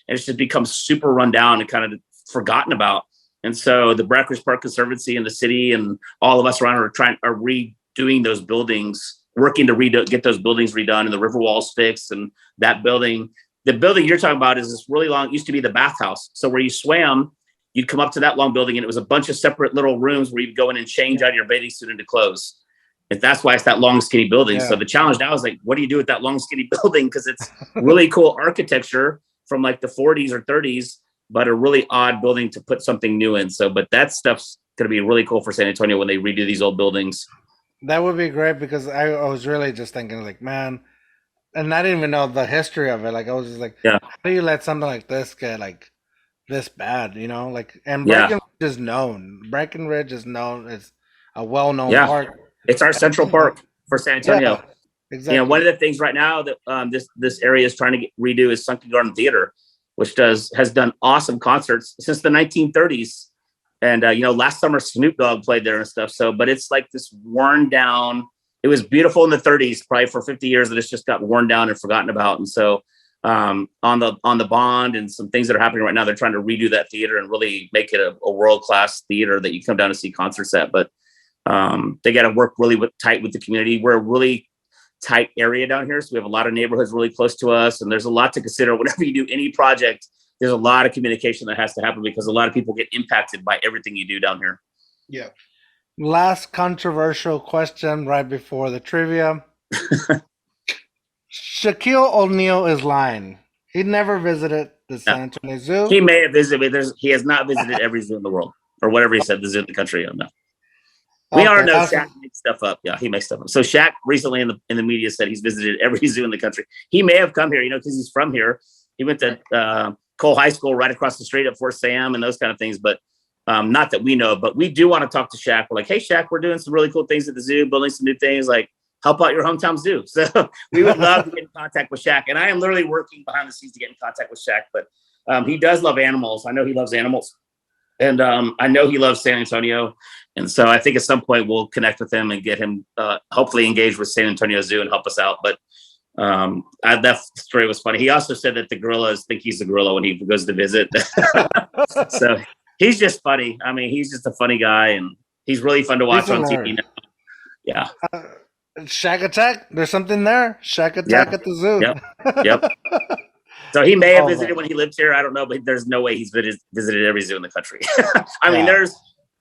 And it's just become super run down and kind of forgotten about. And so the Breckenridge Park Conservancy and the city and all of us around are redoing those buildings, working to get those buildings redone and the river walls fixed. And that building, the building you're talking about is this really long, it used to be the bathhouse. So where you swam, you'd come up to that long building and it was a bunch of separate little rooms where you'd go in and change out of your bathing suit into clothes. And that's why it's that long, skinny building. Yeah. So the challenge now is like, what do you do with that long, skinny building? Because it's really cool architecture from like the 40s or 30s, but a really odd building to put something new in. So, but that stuff's going to be really cool for San Antonio when they redo these old buildings. That would be great because I was really just thinking like, man, and I didn't even know the history of it. Like I was just like, how do you let something like this get like this bad? Like, and Breckenridge is known. Breckenridge is known as a well-known park. It's our central park for San Antonio. Yeah, exactly. One of the things right now that this area is trying to redo is Sunken Garden Theater, which has done awesome concerts since the 1930s. And last summer Snoop Dogg played there and stuff. So, but it's like this worn down. It was beautiful in the 30s, probably for 50 years, and it's just got worn down and forgotten about. And so, on the bond and some things that are happening right now, they're trying to redo that theater and really make it a world-class theater that you come down to see concerts at. But they got to work really tight with the community. We're a really tight area down here, so we have a lot of neighborhoods really close to us, and there's a lot to consider whenever you do any project. There's a lot of communication that has to happen because a lot of people get impacted by everything you do down here. Yeah. Last controversial question right before the trivia. Shaquille O'Neal is lying. He never visited the San Antonio Zoo. He may have visited, but he has not visited every zoo in the world, or whatever he said, the zoo in the country. No. We all know Shaq makes stuff up. Yeah, he makes stuff up. So Shaq recently in the media said he's visited every zoo in the country. He may have come here, because he's from here. He went to Cole High School right across the street at Fort Sam and those kind of things. But not that we know, but we do want to talk to Shaq. We're like, hey, Shaq, we're doing some really cool things at the zoo, building some new things, like help out your hometown zoo. So we would love to get in contact with Shaq. And I am literally working behind the scenes to get in contact with Shaq. But he does love animals. I know he loves animals. And I know he loves San Antonio. And so I think at some point we'll connect with him and get him hopefully engaged with San Antonio Zoo and help us out. But that story was funny. He also said that the gorillas think he's the gorilla when he goes to visit. So he's just funny. I mean, he's just a funny guy, and he's really fun to watch on TV now. Yeah. Shaq Attack. There's something there. Shaq Attack at the zoo. Yep. So he may have visited when he lived here. I don't know, but there's no way he's visited every zoo in the country. I mean,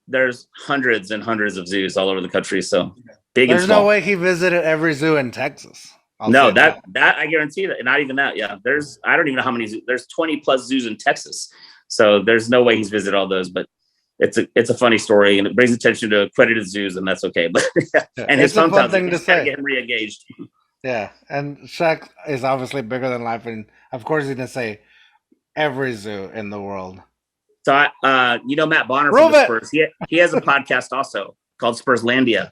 there's hundreds and hundreds of zoos all over the country. So big and small. There's no way he visited every zoo in Texas. No, that I guarantee that. Not even that. Yeah. I don't even know how many zoos. There's 20 plus zoos in Texas. So there's no way he's visited all those, but it's a funny story, and it brings attention to accredited zoos, and that's okay. But and his hometown thing to say, get him re-engaged. Yeah, and Shaq is obviously bigger than life, and of course he's gonna say, every zoo in the world. So, Matt Bonner Prove from the it. Spurs. He has a podcast also called Spurslandia,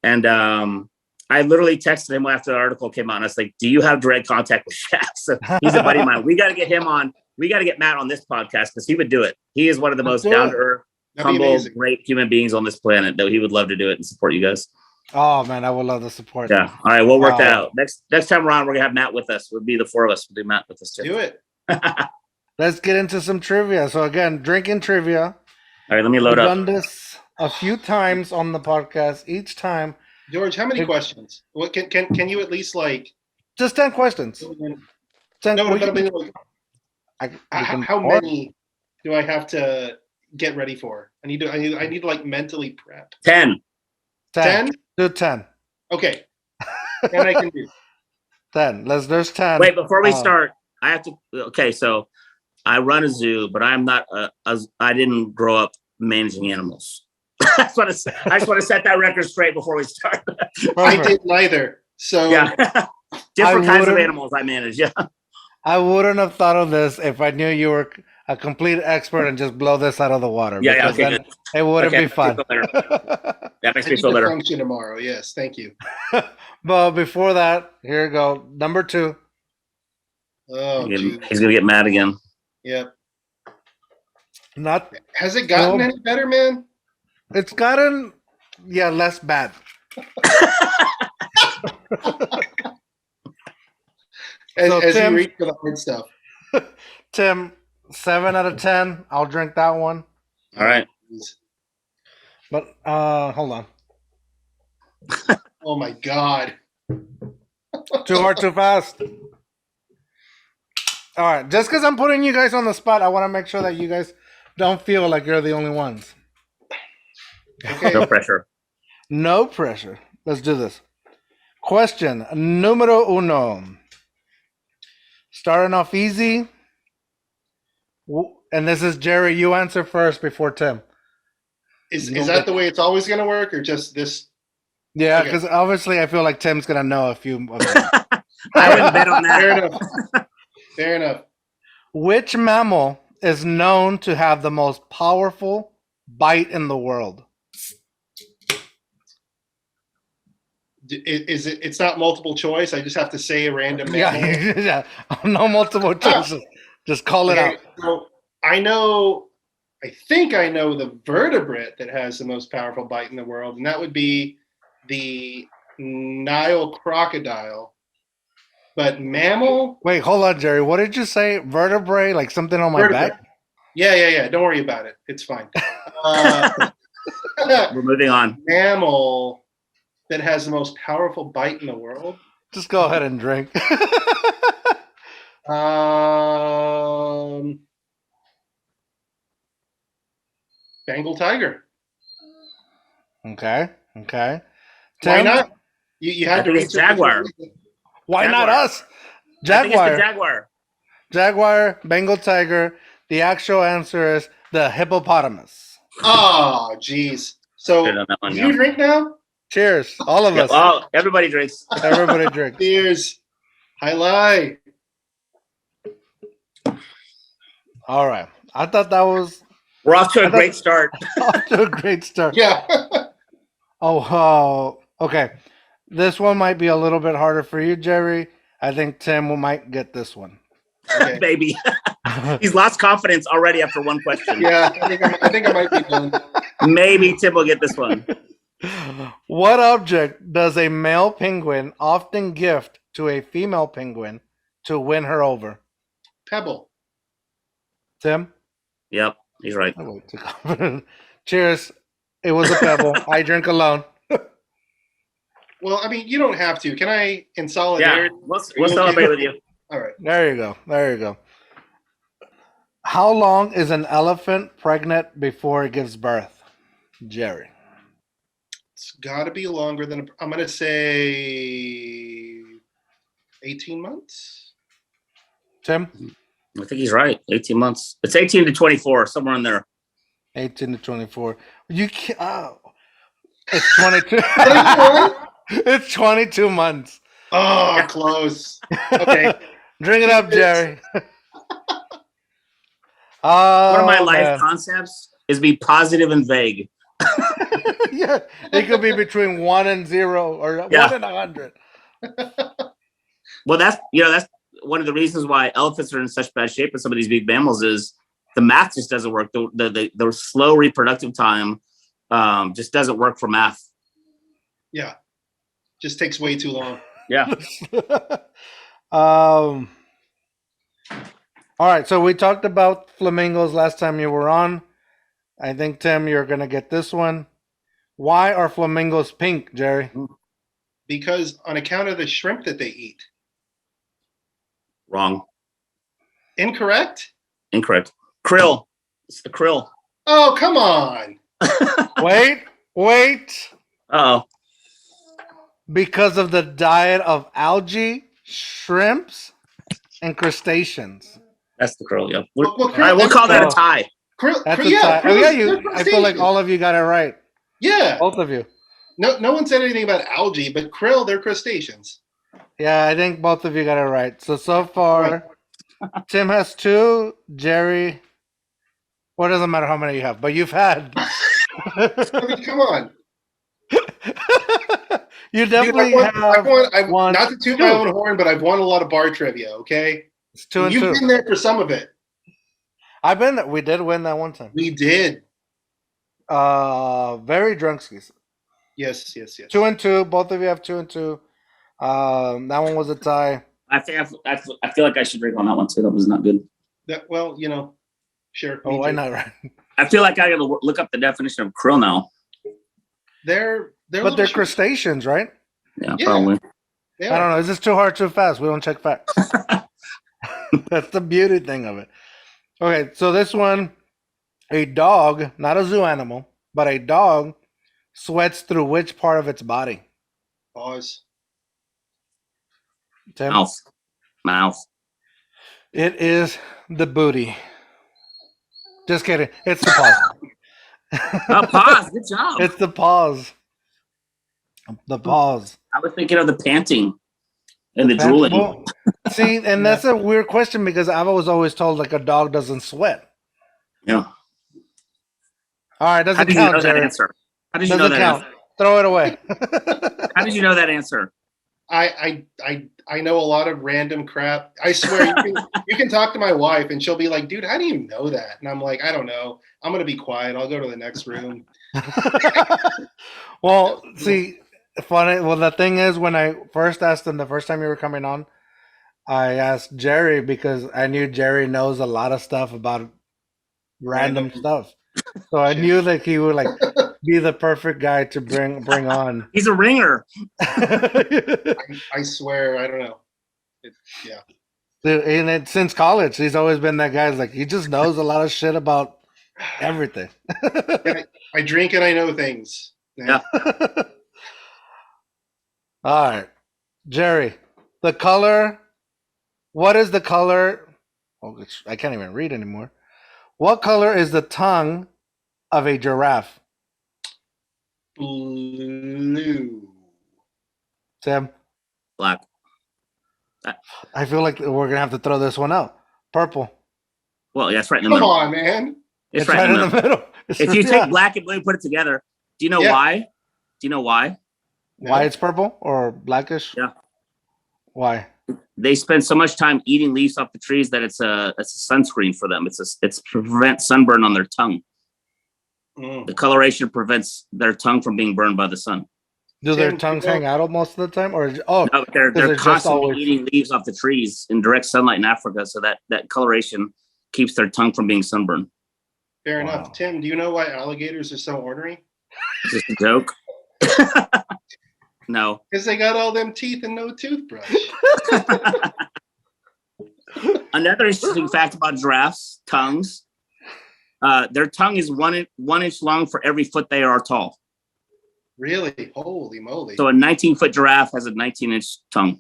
and I literally texted him after the article came out. And I was like, "Do you have direct contact with Shaq?" So he's a buddy of mine. We got to get him on. We got to get Matt on this podcast because he would do it. He is one of the most down to earth, humble, great human beings on this planet. That he would love to do it and support you guys. Oh man, I would love the support. Yeah. All right, we'll work that out. Next time around, we're gonna have Matt with us. We'll be the four of us. We'll do Matt with us too. Do it. Let's get into some trivia. So again, drinking trivia. All right, let me load We've up. done this a few times on the podcast. Each time, George, how many questions? What can you at least just 10 questions. 10. No, but I mean, how many do I have to get ready for? I need to like mentally prep. 10. 10? Do 10. Okay. And I can do 10. There's 10. Wait, before we start, I have to. Okay, so I run a zoo, but I'm not. I didn't grow up managing animals. I just want to set that record straight before we start. I didn't either. So yeah, different kinds of animals I manage. Yeah, I wouldn't have thought of this if I knew you were a complete expert and just blow this out of the water. Yeah, okay, then it wouldn't be fun. That makes me feel better. Function tomorrow. Yes, thank you. But before that, here we go. Number 2. Oh, he's gonna get mad again. Yep. Has it gotten any better, man? It's gotten less bad. as you reach for the hard stuff. Tim, 7 out of 10. I'll drink that one. All right. But hold on. Oh my God. Too hard, too fast. All right. Just because I'm putting you guys on the spot, I want to make sure that you guys don't feel like you're the only ones. Okay. No pressure. No pressure. Let's do this. Question numero uno. Starting off easy. And this is Gerry. You answer first before Tim. Is that the way it's always going to work, or just this? Yeah, because obviously I feel like Tim's going to know a few of them. I wouldn't bet on that. Fair enough. Which mammal is known to have the most powerful bite in the world? Is it? It's not multiple choice. I just have to say a random mammal. Yeah. No multiple choices. Just call it out. So I think I know the vertebrate that has the most powerful bite in the world, and that would be the Nile crocodile. But mammal? Wait, hold on, Gerry. What did you say? Vertebrae? Like something on my back? Yeah. Don't worry about it. It's fine. We're moving on. Mammal that has the most powerful bite in the world? Just go ahead and drink. Bengal tiger. Okay. Why Tim? not? You had to reach Jaguar. Why not us? I think it's Jaguar. the Jaguar. Jaguar, Bengal tiger. The actual answer is the hippopotamus. Oh, geez. So, do you drink now? Cheers. All of us. Oh, everybody drinks. Everybody drinks. Cheers. Alai. All right. I thought that was... We're off to a great start. Off to a great start. Yeah. Okay. This one might be a little bit harder for you, Gerry. I think Tim might get this one. Okay. Baby. He's lost confidence already after one question. Yeah, I think I might be done. Maybe Tim will get this one. What object does a male penguin often gift to a female penguin to win her over? Pebble. Tim? Yep, he's right. Cheers. It was a pebble. I drink alone. Well, I mean, you don't have to. Can I, in solidarity? Yeah, we'll celebrate with you. All right. There you go. How long is an elephant pregnant before it gives birth? Gerry. It's got to be longer than, I'm going to say 18 months. Tim? I think he's right. 18 months. It's 18 to 24, somewhere in there. 18 to 24. You can't. It's 22. It's 22 months. Oh, close. Okay. Drink it up, Gerry. One of my Oh, life man. concepts is be positive and vague. Yeah, it could be between 1 and 0 or Yeah. 1 and 100. Well, that's one of the reasons why elephants are in such bad shape with some of these big mammals is the math just doesn't work. The slow reproductive time just doesn't work for math. Yeah. Just takes way too long. Yeah. All right, so we talked about flamingos last time you were on. I think, Tim, you're going to get this one. Why are flamingos pink, Jerry? Because on account of the shrimp that they eat. Wrong. Incorrect? Incorrect. Krill. It's the krill. Oh, come on. Wait. Uh-oh. Because of the diet of algae, shrimps, and crustaceans. That's the krill, yeah. Well, All right, we'll call that a tie. That's a Yeah, tie. Oh, yeah, they're I feel like crustaceans. all of you got it right. Yeah. Both of you. No one said anything about algae, but krill, they're crustaceans. Yeah, I think both of you got it right. So far, Tim has 2, Jerry. Well, it doesn't matter how many you have, but you've had. I mean, come on. You Dude, definitely I've won, one, not to toot two. my own horn, but I've won a lot of bar trivia, okay? It's 2 and You've 2. been there for some of it. I've been there. We did win that one time. We did. Very drunk skis. Yes. 2 and 2. Both of you have 2 and 2. That one was a tie. I think I feel like I should drink on that one too. That was not good. Well, sure. Oh, why not? Right? I feel like I got to look up the definition of krill now. They're But they're crustaceans, right? Yeah, Yeah. probably. I don't know. Is this too hard, too fast? We don't check facts. That's the beauty thing of it. Okay, so this one, a dog, not a zoo animal, but a dog sweats through which part of its body? Pause. Tim? Mouth. It is the booty. Just kidding. It's the paws. Pause. Good job. It's the paws. The paws. I was thinking of the panting and the drooling. Well, see, and that's a weird question because I was always told like a dog doesn't sweat. Yeah. All right, How doesn't did you count, know that Jerry. answer? How did you know Doesn't that count. answer? Throw it away. How did you know that answer? I know a lot of random crap. I swear you can talk to my wife and she'll be like, dude, how do you know that? And I'm like, I don't know. I'm gonna be quiet. I'll go to the next room. Well, see, funny. Well, the thing is, when I first asked him the first time you were coming on, I asked Jerry because I knew Jerry knows a lot of stuff about random stuff. So I knew that he would like be the perfect guy to bring on. He's a ringer. I swear, I don't know. And since college, he's always been that guy. Like he just knows a lot of shit about everything. I drink and I know things. Yeah. All right, Jerry, the color. What is the color? Oh, I can't even read anymore. What color is the tongue of a giraffe? Blue. Sam? Black. I feel like we're gonna have to throw this one out. Purple. Well, yeah, it's right in the Come middle. on, man. It's right in the middle. It's If you yeah. take black and blue and put it together, do you know Yeah. why? Do you know why? Why it's purple or blackish? Yeah. Why? They spend so much time eating leaves off the trees that it's a sunscreen for them. It's to prevent sunburn on their tongue. The coloration prevents their tongue from being burned by the sun. Do their Tim, tongues you know- hang out most of the time, or No, they're just constantly always- eating leaves off the trees in direct sunlight in Africa, so that coloration keeps their tongue from being sunburned. Fair Wow. enough. Tim, do you know why alligators are so ornery? Is this a joke? No. Because they got all them teeth and no toothbrush. Another interesting fact about giraffes' tongues: their tongue is one inch long for every foot they are tall. Really? Holy moly. So a 19-foot giraffe has a 19-inch tongue.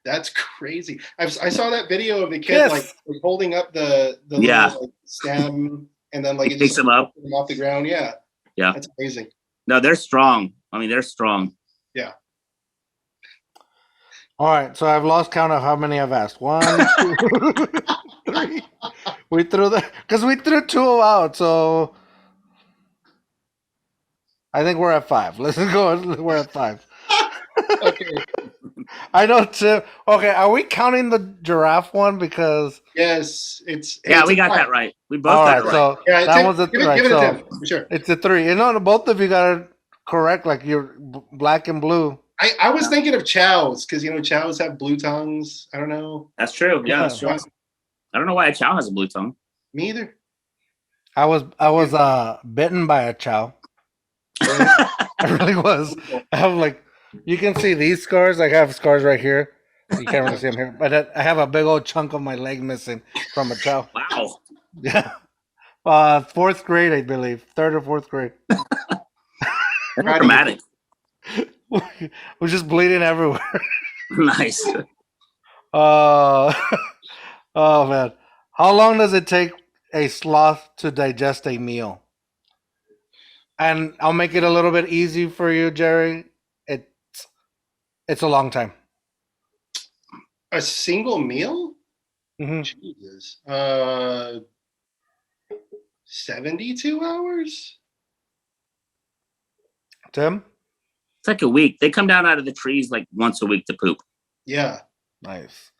That's crazy. I saw that video of the kid Yes. like holding up the Yeah. little, like, stem and then like He it picks just them up. picks them off the ground. Yeah. Yeah. That's amazing. No, they're strong. I mean, they're strong. All right, so I've lost count of how many I've asked. 1, 2, 3, we threw two out, so I think we're at 5. Let's go. We're at 5. Okay. I know Tim. Okay, are we counting the giraffe one because? Yes, it's Yeah, we a got tie. that right. We both All got right, it right. so Yeah, that Tim, one's a give it, right. give it a So 10 for sure. it's a 3. You know, both of you got it correct. Like you're black and blue. I was thinking of chows because chows have blue tongues. I don't know. That's true. Yeah, Yeah. that's true. I don't know why a chow has a blue tongue. Me either. I was bitten by a chow. I really was. I have like, you can see these scars. I have scars right here. You can't really see them here, but I have a big old chunk of my leg missing from a chow. Wow. Yeah. 4th grade, I believe. 3rd or 4th grade. That's dramatic. We're just bleeding everywhere. Nice. Oh man. How long does it take a sloth to digest a meal? And I'll make it a little bit easy for you, Gerry. It's a long time. A single meal? Mm-hmm. Jesus. 72 hours? Tim? It's like a week. They come down out of the trees like once a week to poop. Yeah. Nice.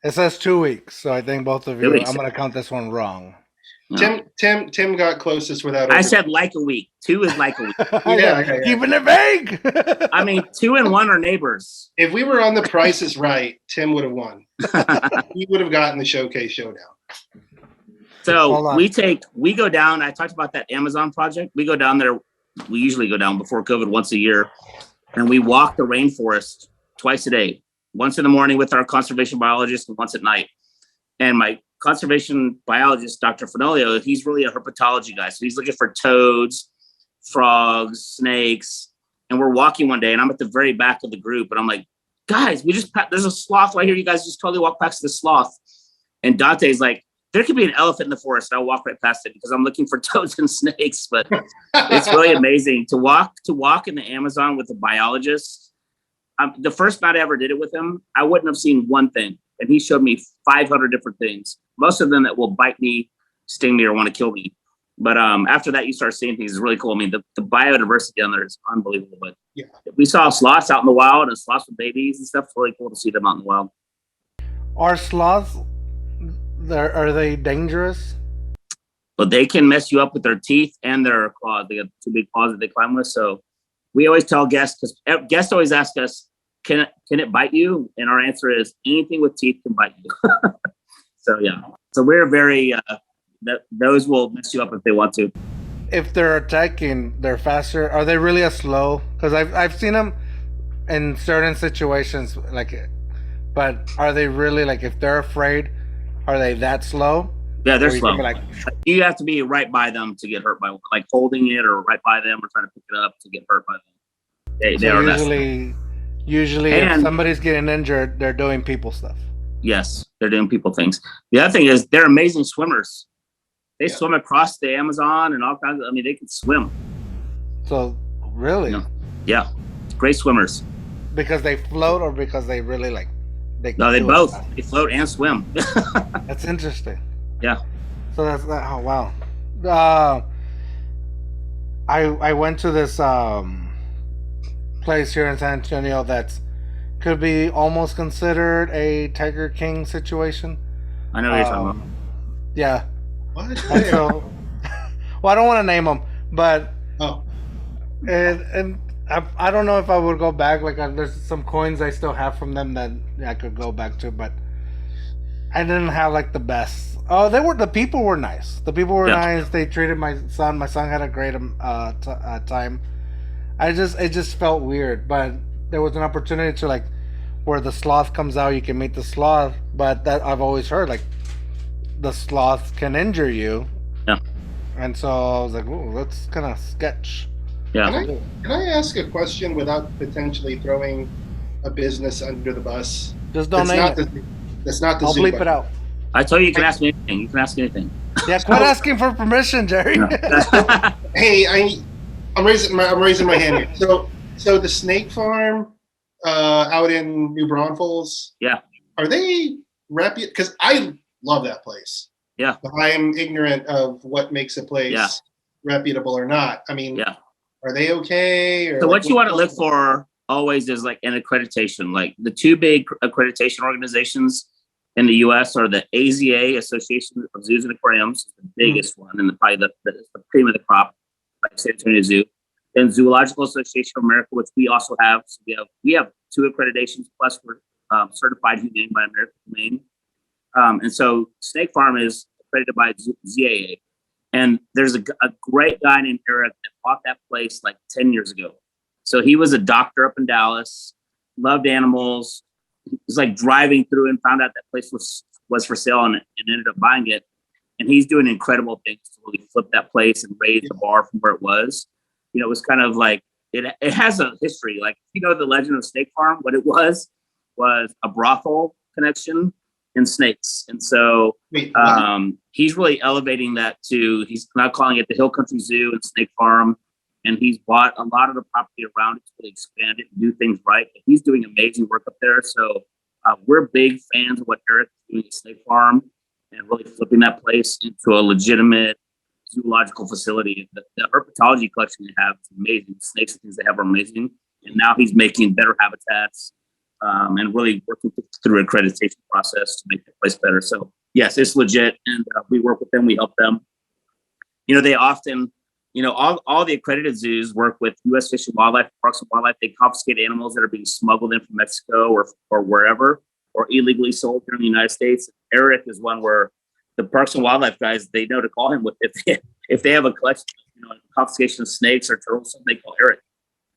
It says 2 weeks, so I think both of 2 you. weeks. I'm gonna count this one wrong. No. Tim got closest without. I said like a week. 2 is like a week. Yeah. Keeping it vague. I mean, 2 and 1 are neighbors. If we were on The Price is Right, Tim would have won. He would have gotten the showcase showdown. So we go down. I talked about that Amazon project. We go down there. We usually go down before COVID once a year, and we walk the rainforest twice a day. Once in the morning with our conservation biologist, and once at night. And my conservation biologist, Dr. Fenolio, he's really a herpetology guy. So he's looking for toads, frogs, snakes. And we're walking one day, and I'm at the very back of the group, and I'm like, guys, there's a sloth right here. You guys just totally walk past the sloth. And Dante's like, there could be an elephant in the forest. I'll walk right past it because I'm looking for toads and snakes. But it's really amazing to walk in the Amazon with a biologist. The first night I ever did it with him, I wouldn't have seen one thing. And he showed me 500 different things, most of them that will bite me, sting me, or want to kill me. But after that, you start seeing things. It's really cool. I mean, the biodiversity down there is unbelievable. But yeah, we saw sloths out in the wild and sloths with babies and stuff. It's really cool to see them out in the wild. Are sloths, are they dangerous? But they can mess you up with their teeth and their claws. They got 2 big claws that they climb with. So we always tell guests, because guests always ask us, can it bite you? And our answer is anything with teeth can bite you. So yeah. So we're very those will mess you up if they want to. If they're attacking, they're faster. Are they really as slow? Because I've seen them in certain situations, but are they really if they're afraid? Are they that slow? Yeah, they're Or you slow. can be You have to be right by them to get hurt by, holding it or right by them or trying to pick it up to get hurt by them. They so are that. usually if And- somebody's getting injured, they're doing people stuff. Yes, they're doing people things. The other thing is they're amazing swimmers. They swim across the Amazon and all kinds of, they can swim. So really, Yeah, great swimmers. because they float or because they really No, they do both. it? They float and swim. That's interesting. Yeah. So that's oh wow. I went to this place here in San Antonio that's could be almost considered a Tiger King situation. I know what you're talking about. Yeah. What? And so, well, I don't want to name them, but Oh, and I don't know if I would go back. There's some coins I still have from them that I could go back to, but I didn't have the best. Oh, the people were nice. The people were nice. They treated my son. My son had a great time. It just felt weird, but there was an opportunity to where the sloth comes out, you can meet the sloth, but that I've always heard the sloth can injure you. Yeah. And so I was like, ooh, that's kind of sketch. Yeah. can I ask a question without potentially throwing a business under the bus? Just don't name it. That's not the I'll zoo. bleep it out. I told you you can ask me anything. You can ask anything. Yeah, quit asking for permission, Gerry. Hey, I'm raising my hand here. So the snake farm out in New Braunfels. Yeah. Are they reputable? Because I love that place. Yeah. I'm ignorant of what makes a place reputable or not. I mean, are they okay? Or so like, what you want to look for always is like an accreditation. Like the two big accreditation organizations in the U.S. are the AZA, Association of Zoos and Aquariums, the biggest one, and probably the cream of the crop, like San Antonio Zoo. Then Zoological Association of America, which we also have. So we have 2 accreditations, plus we're certified humane by American Humane. And so Snake Farm is accredited by ZAA. And there's a great guy named Eric that bought that place like 10 years ago. So he was a doctor up in Dallas, loved animals. He was like driving through and found out that place was for sale and ended up buying it. And he's doing incredible things to really flip that place and raise the bar from where it was. You know, it was kind of like, it has a history. Like, you know, the legend of Snake Farm, what it was a brothel connection and snakes. And so he's really elevating that to, he's now calling it the Hill Country Zoo and Snake Farm. And he's bought a lot of the property around it to really expand it and do things right. But he's doing amazing work up there. So we're big fans of what Eric's doing at Snake Farm and really flipping that place into a legitimate zoological facility. The herpetology collection they have is amazing. The snakes and things they have are amazing. And now he's making better habitats and really working through accreditation process to make the place better. So yes, it's legit. And we work with them, we help them. You know, they often, you know, all the accredited zoos work with U.S. Fish and Wildlife, Parks and Wildlife. They confiscate animals that are being smuggled in from Mexico or wherever, or illegally sold here in the United States. Eric is one where the Parks and Wildlife guys, they know to call him with if they have a collection, you know, confiscation of snakes or turtles, they call Eric.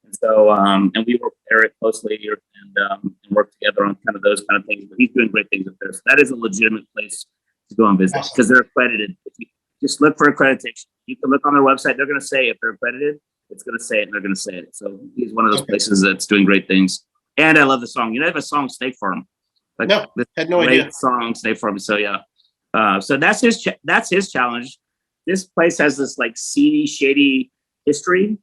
And so, and we work with Eric closely and work together on kind of those kind of things. But he's doing great things up there. So that is a legitimate place to go and visit because they're accredited. If you just look for accreditation, you can look on their website. They're going to say if they're accredited, it's going to say it, and they're going to say it. So he's one of those places that's doing great things. And I love the song. You know, they have a song, Snake Farm. Like, no, had no idea. Song, Snake Farm. So yeah. So that's his challenge. This place has this like seedy, shady history.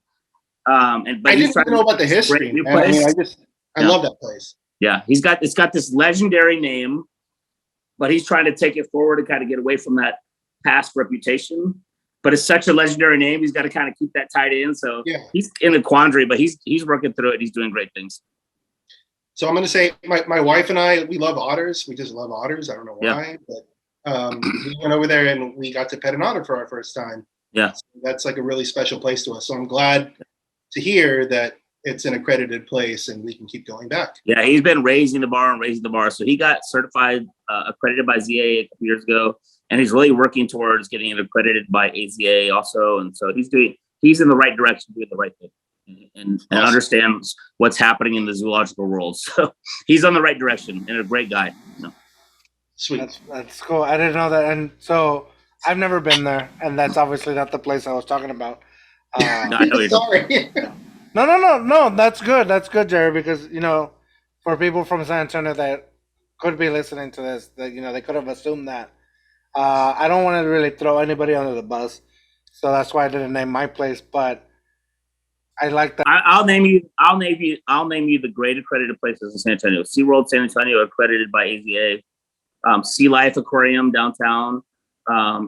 But I didn't know about the history. I mean, I love that place. Yeah, it's got this legendary name, but he's trying to take it forward and kind of get away from that past reputation. But it's such a legendary name, he's got to kind of keep that tied in. So he's in a quandary, but he's working through it. He's doing great things. So I'm going to say my wife and I, we love otters. We just love otters. I don't know why, but we went over there and we got to pet an otter for our first time. Yeah. So that's like a really special place to us. So I'm glad to hear that it's an accredited place and we can keep going back. Yeah, he's been raising the bar. So he got certified, accredited by ZA a couple years ago, and he's really working towards getting it accredited by AZA also. And so he's in the right direction, doing the right thing, and understands what's happening in the zoological world. So he's on the right direction and a great guy. No. Sweet. That's cool. I didn't know that. And so I've never been there, and that's obviously not the place I was talking about. No, I know sorry. No. That's good. That's good, Jerry, because, you know, for people from San Antonio that could be listening to this, that, you know, they could have assumed that. I don't want to really throw anybody under the bus, so that's why I didn't name my place. But I like that. I'll name you the great accredited places in San Antonio. SeaWorld San Antonio, accredited by AZA. Sea Life Aquarium downtown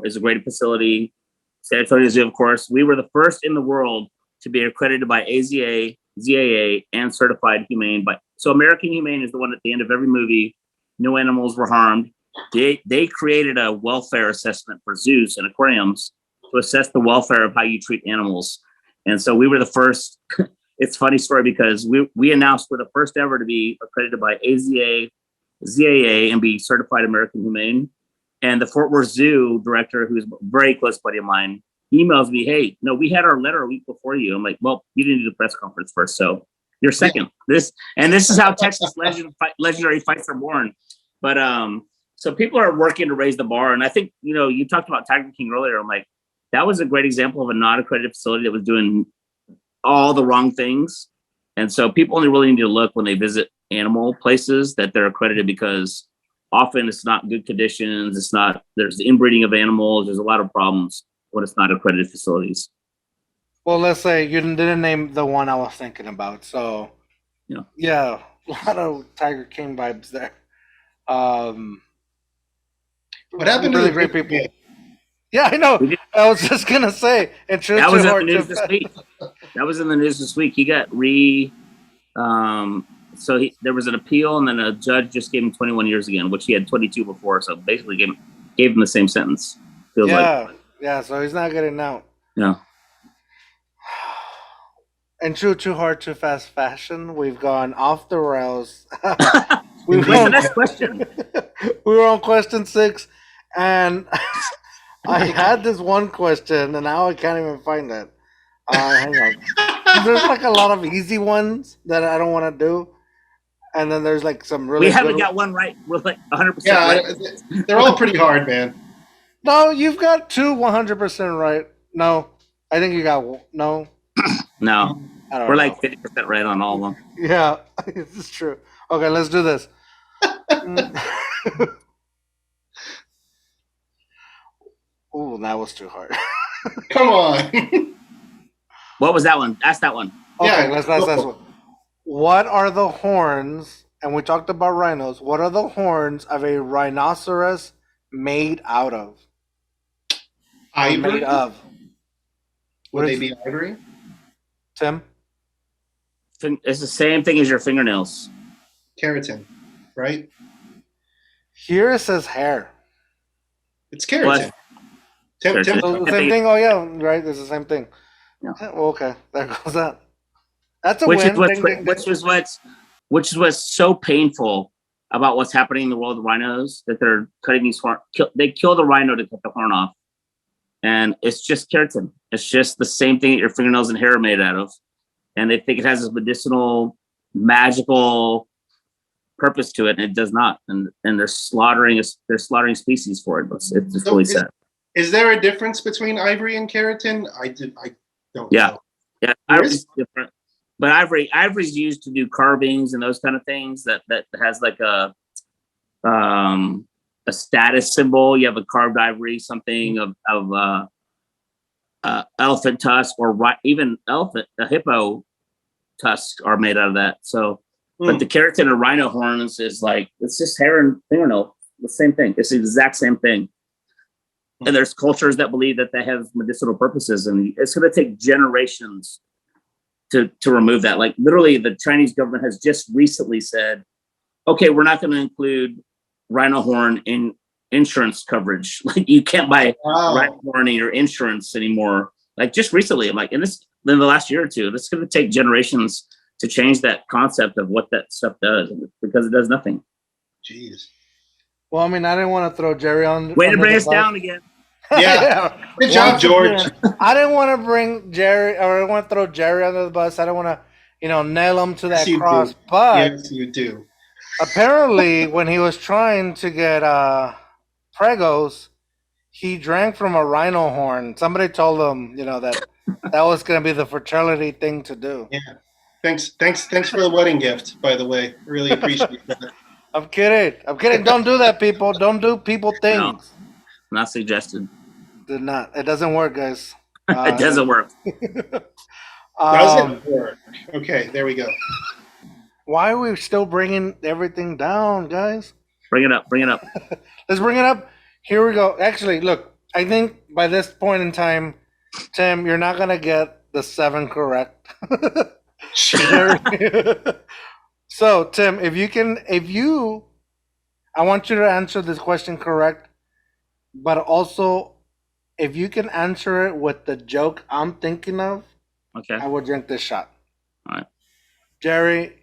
is a great facility. San Antonio Zoo, of course. We were the first in the world to be accredited by AZA, ZAA, and certified humane. So American Humane is the one at the end of every movie. No animals were harmed. They created a welfare assessment for zoos and aquariums to assess the welfare of how you treat animals. And so we were the first. It's a funny story because we announced we're the first ever to be accredited by AZA, ZAA, and be certified American Humane. And the Fort Worth Zoo director, who's a very close buddy of mine, emails me, "Hey, no, we had our letter a week before you." I'm like, "Well, you didn't do the press conference first, so you're second." This is how Texas legendary fights are born. But so people are working to raise the bar, and I think, you know, you talked about Tiger King earlier. I'm like, that was a great example of a non-accredited facility that was doing all the wrong things. And so people only really need to look when they visit animal places that they're accredited, because often it's not good conditions. There's the inbreeding of animals. There's a lot of problems when it's not accredited facilities. Well, let's say you didn't name the one I was thinking about. So, yeah, a lot of Tiger King vibes there. What happened really to great people? Yeah, I know. We did- I was just gonna say, and true That to was in the heart, news this week. That was in the news this week. He got there was an appeal, and then a judge just gave him 21 years again, which he had 22 before. So basically, gave him the same sentence. Feels like. Yeah. So he's not getting out. Yeah. In true too hard, too fast fashion, we've gone off the rails. What's the next question? We were on question 6, and I had this one question, and now I can't even find it. Hang on. There's like a lot of easy ones that I don't want to do, and then there's like some really. We haven't got one right. We're like 100%. Yeah, right. they're all pretty hard, man. No, you've got 2 100% right. No, I think you got no. No, I don't we're know. like 50% right on all of them. Yeah, this is true. Okay, let's do this. Oh, that was too hard. Come on. What was that one? Ask that one. Okay, Yeah, let's this one. What are the horns? And we talked about rhinos. What are the horns of a rhinoceros made out of? Ivory? Made of. Would they be ivory? Tim? It's the same thing as your fingernails. Keratin, right? Here it says hair. It's keratin. What? Tim, So the same thing? Oh, yeah, right. It's the same thing. Yeah. Well, okay, there goes that. That's a Which win. is what's so painful about what's happening in the world of rhinos, that they're cutting these horn. They kill the rhino to cut the horn off, and it's just keratin. It's just the same thing that your fingernails and hair are made out of, and they think it has this medicinal, magical purpose to it, and it does not. And they're slaughtering species for it. It's really sad. Is there a difference between ivory and keratin? I don't know. Yeah, ivory's different. But ivory's used to do carvings and those kind of things that has like a status symbol. You have a carved ivory, something of elephant tusk, or even a hippo tusk are made out of that. So, but the keratin or rhino horns is like, it's just hair and fingernail, the same thing. It's the exact same thing. And there's cultures that believe that they have medicinal purposes, and it's going to take generations to remove that. Like literally, the Chinese government has just recently said, okay, we're not going to include rhino horn in insurance coverage. Like you can't buy rhino horn in your insurance anymore. Like just recently, I'm like, in the last year or two, it's going to take generations to change that concept of what that stuff does, because it does nothing. Jeez. Well, I mean, I didn't want to throw Jerry on. Way to bring us down again. Yeah. Good job, George. I didn't want to bring Jerry, or I didn't want to throw Jerry under the bus. I don't want to, nail him to that cross. Do. But Yes, you do. apparently, when he was trying to get pregos, he drank from a rhino horn. Somebody told him, that was going to be the fertility thing to do. Yeah. Thanks for the wedding gift, by the way. Really appreciate that. I'm kidding. Don't do that, people. Don't do people things. No, not suggested. Did not. It doesn't work, guys. It doesn't work. Doesn't work. Okay, there we go. Why are we still bringing everything down, guys? Bring it up. Let's bring it up. Here we go. Actually, look, I think by this point in time, Tim, you're not going to get the 7 correct. So, Tim, I want you to answer this question correct, but also if you can answer it with the joke I'm thinking of, Okay. I will drink this shot. All right. Jerry,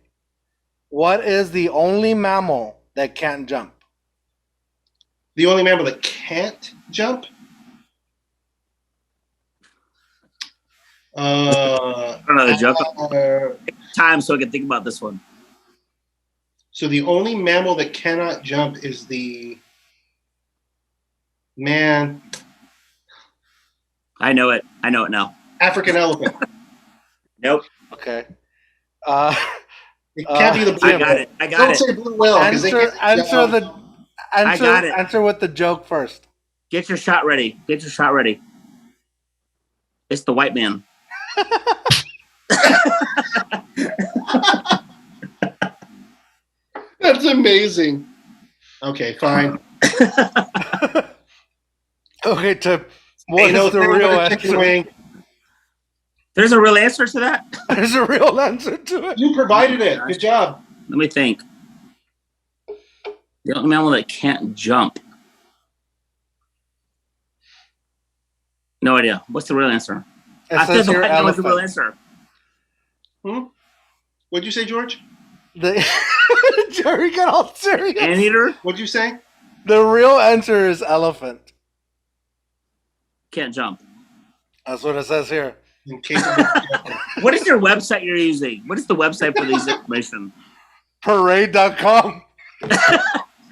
what is the only mammal that can't jump? The only mammal that can't jump? I don't know the joke. Time so I can think about this one. So the only mammal that cannot jump is the man. I know it now. African elephant. Nope. Okay. It can't be the blue I got whale. it. I got Don't it. say blue whale. 'Cause they can't jump. I got it. Answer with the joke first. Get your shot ready. It's the white man. That's amazing. Okay, fine. Okay, Tim. What Ain't no is the thing real but a chicken answer? wing. There's a real answer to that? There's a real answer to it. You provided it. Good job. Let me think. The only mammal that can't jump. No idea. What's the real answer? It says here What's the real elephant. answer? What'd you say, George? Jerry got all serious. Anteater? What'd you say? The real answer is elephant. Can't jump. That's what it says here. Incapable. What is your website you're using? What is the website for these information? Parade.com.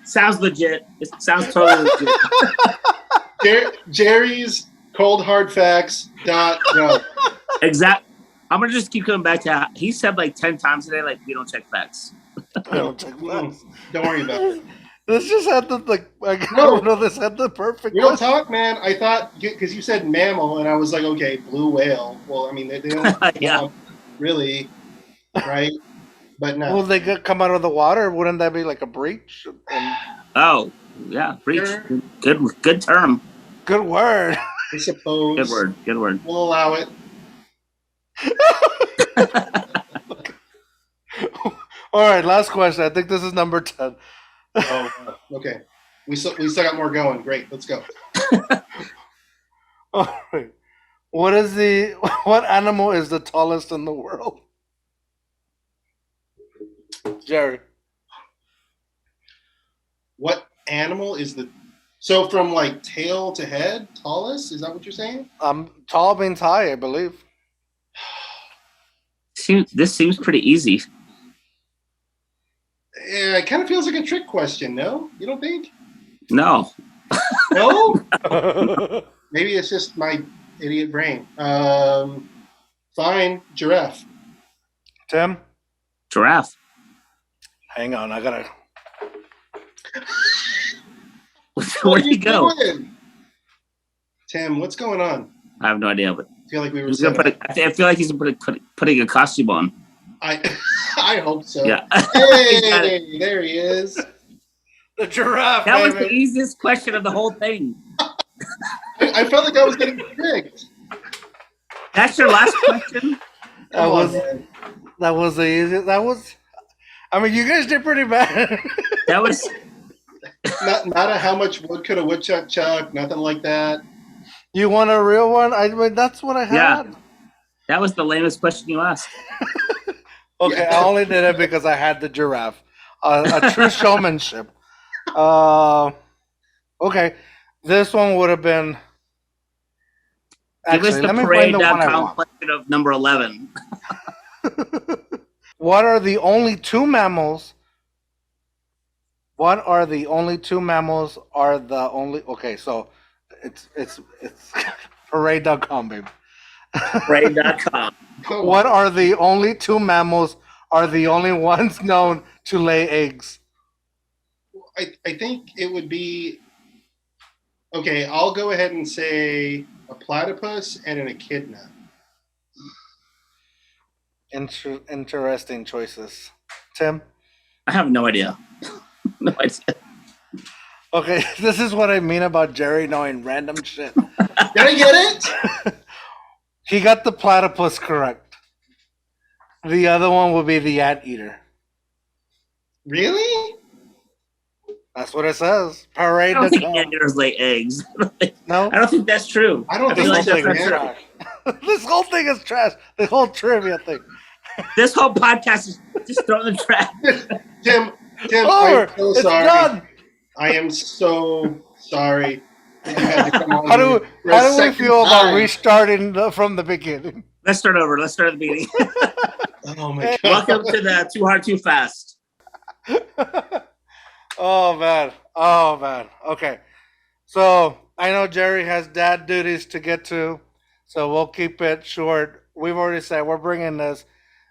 Sounds legit. It sounds totally legit. Jerry's coldhardfacts.gov. Exact. I'm gonna just keep coming back to he said like 10 times today, like we don't check facts. I don't check facts. Don't worry about it. This just had the this had the perfect. Real talk, man. I thought because you said mammal, and I was like, okay, blue whale. Well, I mean, they don't Yeah. really, right? But no. Will they come out of the water? Wouldn't that be like a breach? Oh, yeah, breach. Sure. Good term. Good word. I suppose. Good word. We'll allow it. All right, last question. I think this is number 10. Oh, okay. We still got more going. Great. Let's go. All right. What animal is the tallest in the world? Jerry. What animal is so from like tail to head, tallest? Is that what you're saying? Tall means high, I believe. This seems pretty easy. Yeah, it kind of feels like a trick question, no? You don't think? No. No? Maybe it's just my idiot brain. Fine, giraffe. Tim? Giraffe. Hang on, I gotta. Where'd he go? Doing? Tim, what's going on? I have no idea, but I feel like we were. I feel like he's putting a costume on. I hope so. Yeah. Hey, there he is. The giraffe. That was baby. the easiest question of the whole thing. I felt like I was getting tricked. That's your last question? Come on, man. That was the easiest. That was. I mean, you guys did pretty bad. That was. Not a how much wood could a woodchuck chuck, nothing like that. You want a real one? I mean, that's what I had. Yeah. That was the lamest question you asked. Okay, Yeah. I only did it because I had the giraffe. A true showmanship. Okay, this one would have been. Give us Actually, the let me find the one I parade.com want. question of number 11. What are the only two mammals? What are the only two mammals? Are the only okay? So, it's parade.com, baby. Parade.com. What are the only two mammals? Are the only ones known to lay eggs? I think it would be. Okay, I'll go ahead and say a platypus and an echidna. Interesting choices. Tim? I have no idea. No idea. Okay, this is what I mean about Jerry knowing random shit. Did I get it? He got the platypus correct. The other one will be the anteater. Really? That's what it says. I don't think Parade.com. anteaters lay eggs. No? I don't think that's true. I don't I feel think like so, that's not man. true. trash. This whole thing is trash. The whole trivia thing. This whole podcast is just thrown in the trash. Tim, Over. I'm so It's sorry. done. I am so sorry that you had to come on How do here for a we second feel about time. restarting from the beginning? Let's start over. Let's start at the beginning. Oh my god! Welcome to the Too Hard, Too Fast. Oh man. Okay. So I know Jerry has dad duties to get to, so we'll keep it short. We've already said we're bringing this.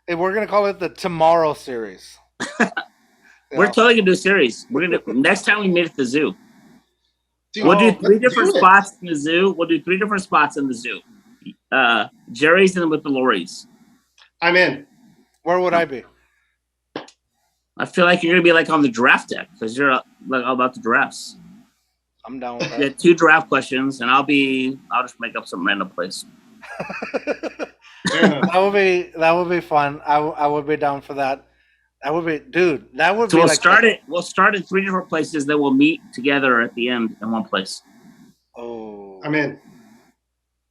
We're gonna call it the Tomorrow series. We're totally gonna do a series. We're gonna next time we meet at the zoo. Dude, We'll do let's three different do it. spots in the zoo. We'll do 3 different spots in the zoo. Jerry's in with the lorries. I'm in. Where would I be? I feel like you're gonna be like on the giraffe deck because you're like all about the giraffes. I'm down with We had 2 draft questions, and I'll just make up some random place. that. That would be fun. I would be down for that. That would be, dude. That would So be we'll start in 3 different places, then we'll meet together at the end in one place. Oh, I'm in.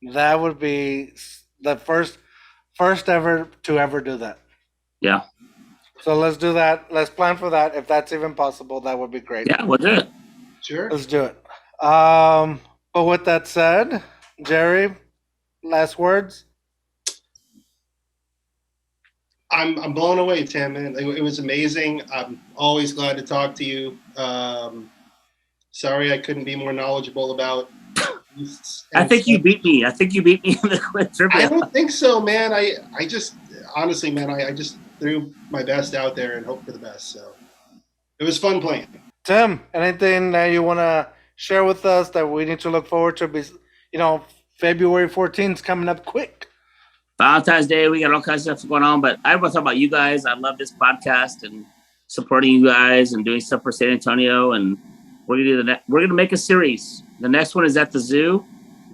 that would be the first ever to ever do that. Yeah. So let's do that. Let's plan for that. If that's even possible, that would be great. Yeah, we'll do it. Sure. Let's do it. But with that said, Gerry, last words. I'm blown away, Tim. And it was amazing. I'm always glad to talk to you. Sorry I couldn't be more knowledgeable about. I think you beat me. I think you beat me in the quiz trivia. I don't think so, man. I just honestly, man, I just threw my best out there and hoped for the best. So it was fun playing. Tim, anything that you want to share with us that we need to look forward to? February 14th is coming up quick. Valentine's Day, we got all kinds of stuff going on, but I want to talk about you guys. I love this podcast and supporting you guys and doing stuff for San Antonio. And we're gonna make a series. The next one is at the zoo.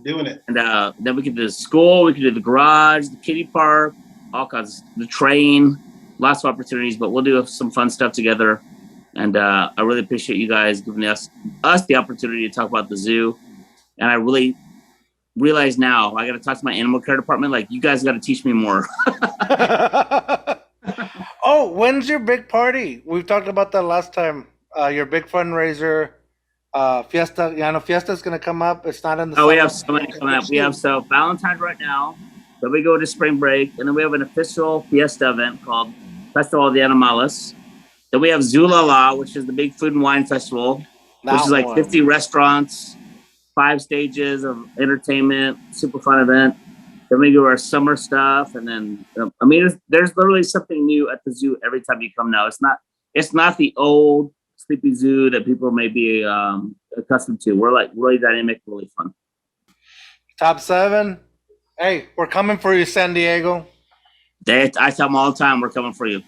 Doing it. And then we can do the school, we can do the garage, the kiddie park, all kinds, the train, lots of opportunities. But we'll do some fun stuff together. And I really appreciate you guys giving us the opportunity to talk about the zoo. And I really realize now I got to talk to my animal care department. Like, you guys got to teach me more. Oh, when's your big party? We've talked about that last time. Your big fundraiser, Fiesta. Yeah, I know Fiesta's going to come up. It's not in the. Oh, we have so many coming up. We have Valentine's right now. Then we go to spring break, and then we have an official Fiesta event called Festival of the Animales. Then we have Zulala, which is the big food and wine festival, which is like 50 restaurants, 5 stages of entertainment, super fun event. Then we do our summer stuff, and then there's literally something new at the zoo every time you come now. It's not the old sleepy zoo that people may be accustomed to. We're like really dynamic, really fun. Top 7. Hey, we're coming for you, San Diego. I tell them all the time, we're coming for you.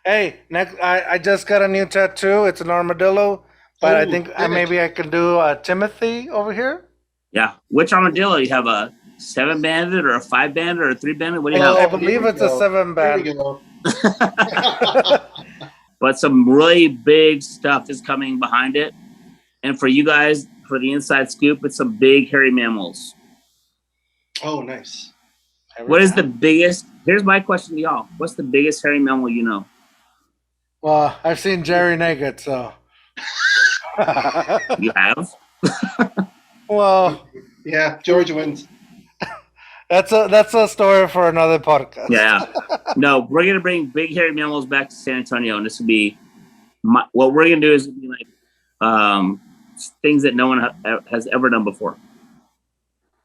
Hey, next I just got a new tattoo. It's an armadillo, but I think maybe I can do a Timothy over here. Yeah. Which armadillo? You have a 7-banded or a 5-banded or a 3-banded? What do you have? I believe it's a 7-band. There we go. But some really big stuff is coming behind it. And for you guys, for the inside scoop, it's some big hairy mammals. Oh, nice. What is the biggest? Here's my question to y'all. What's the biggest hairy mammal you know? Well, I've seen Gerry naked, so. You have? Well, yeah, George wins. That's a story for another podcast. Yeah. No, we're gonna bring big hairy mammals back to San Antonio, and this will be what we're gonna do is be like things that no one has ever done before.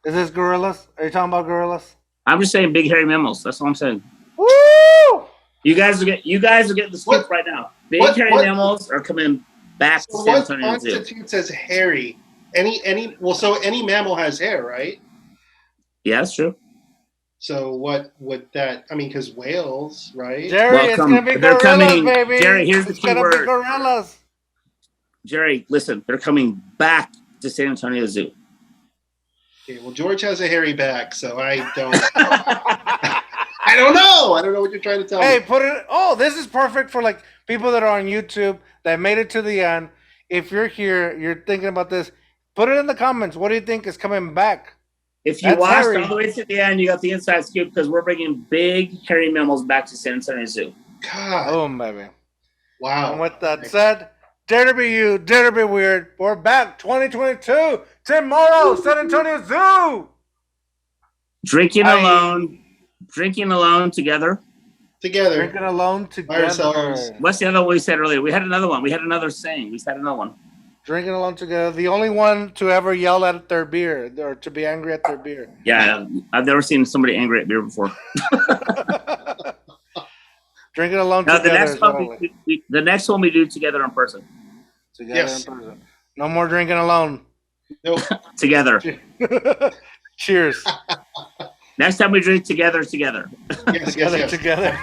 Is this gorillas? Are you talking about gorillas? I'm just saying big hairy mammals. That's all I'm saying. Woo! You guys are getting the scoop right now. Big hairy mammals are coming back to San Antonio what Zoo. constitutes as hairy? So any mammal has hair, right? Yeah, that's true. So what would that? I mean, because whales, right? Gerry, it's gonna be They're gorillas, coming. baby. Gerry, here's the It's key gonna word. be gorillas. Gerry, listen, they're coming back to San Antonio Zoo. Okay, well, George has a hairy back, so I don't. I don't know. I don't know what you're trying to tell me. Hey, put it. Oh, this is perfect for like people that are on YouTube that made it to the end. If you're here, you're thinking about this. Put it in the comments. What do you think is coming back? If you That's watched hairy. all the way to the end, you got the inside scoop because we're bringing big hairy mammals back to San Antonio Zoo. God. Boom, baby. Wow. And with that said, dare to be you, dare to be weird. We're back 2022. Tim Morrow, San Antonio Zoo. Drinking alone together. Together. Drinking alone together. ourselves. What's the other one we said earlier? We had another one. We had another saying. We said another one. Drinking alone together. The only one to ever yell at their beer or to be angry at their beer. Yeah, I've never seen somebody angry at beer before. Drinking alone No, together. the next one we do together in person. Together Yes. in person. No more drinking alone. Nope. Together. Cheers. Next time we drink together. Yes, yes, yes. Together.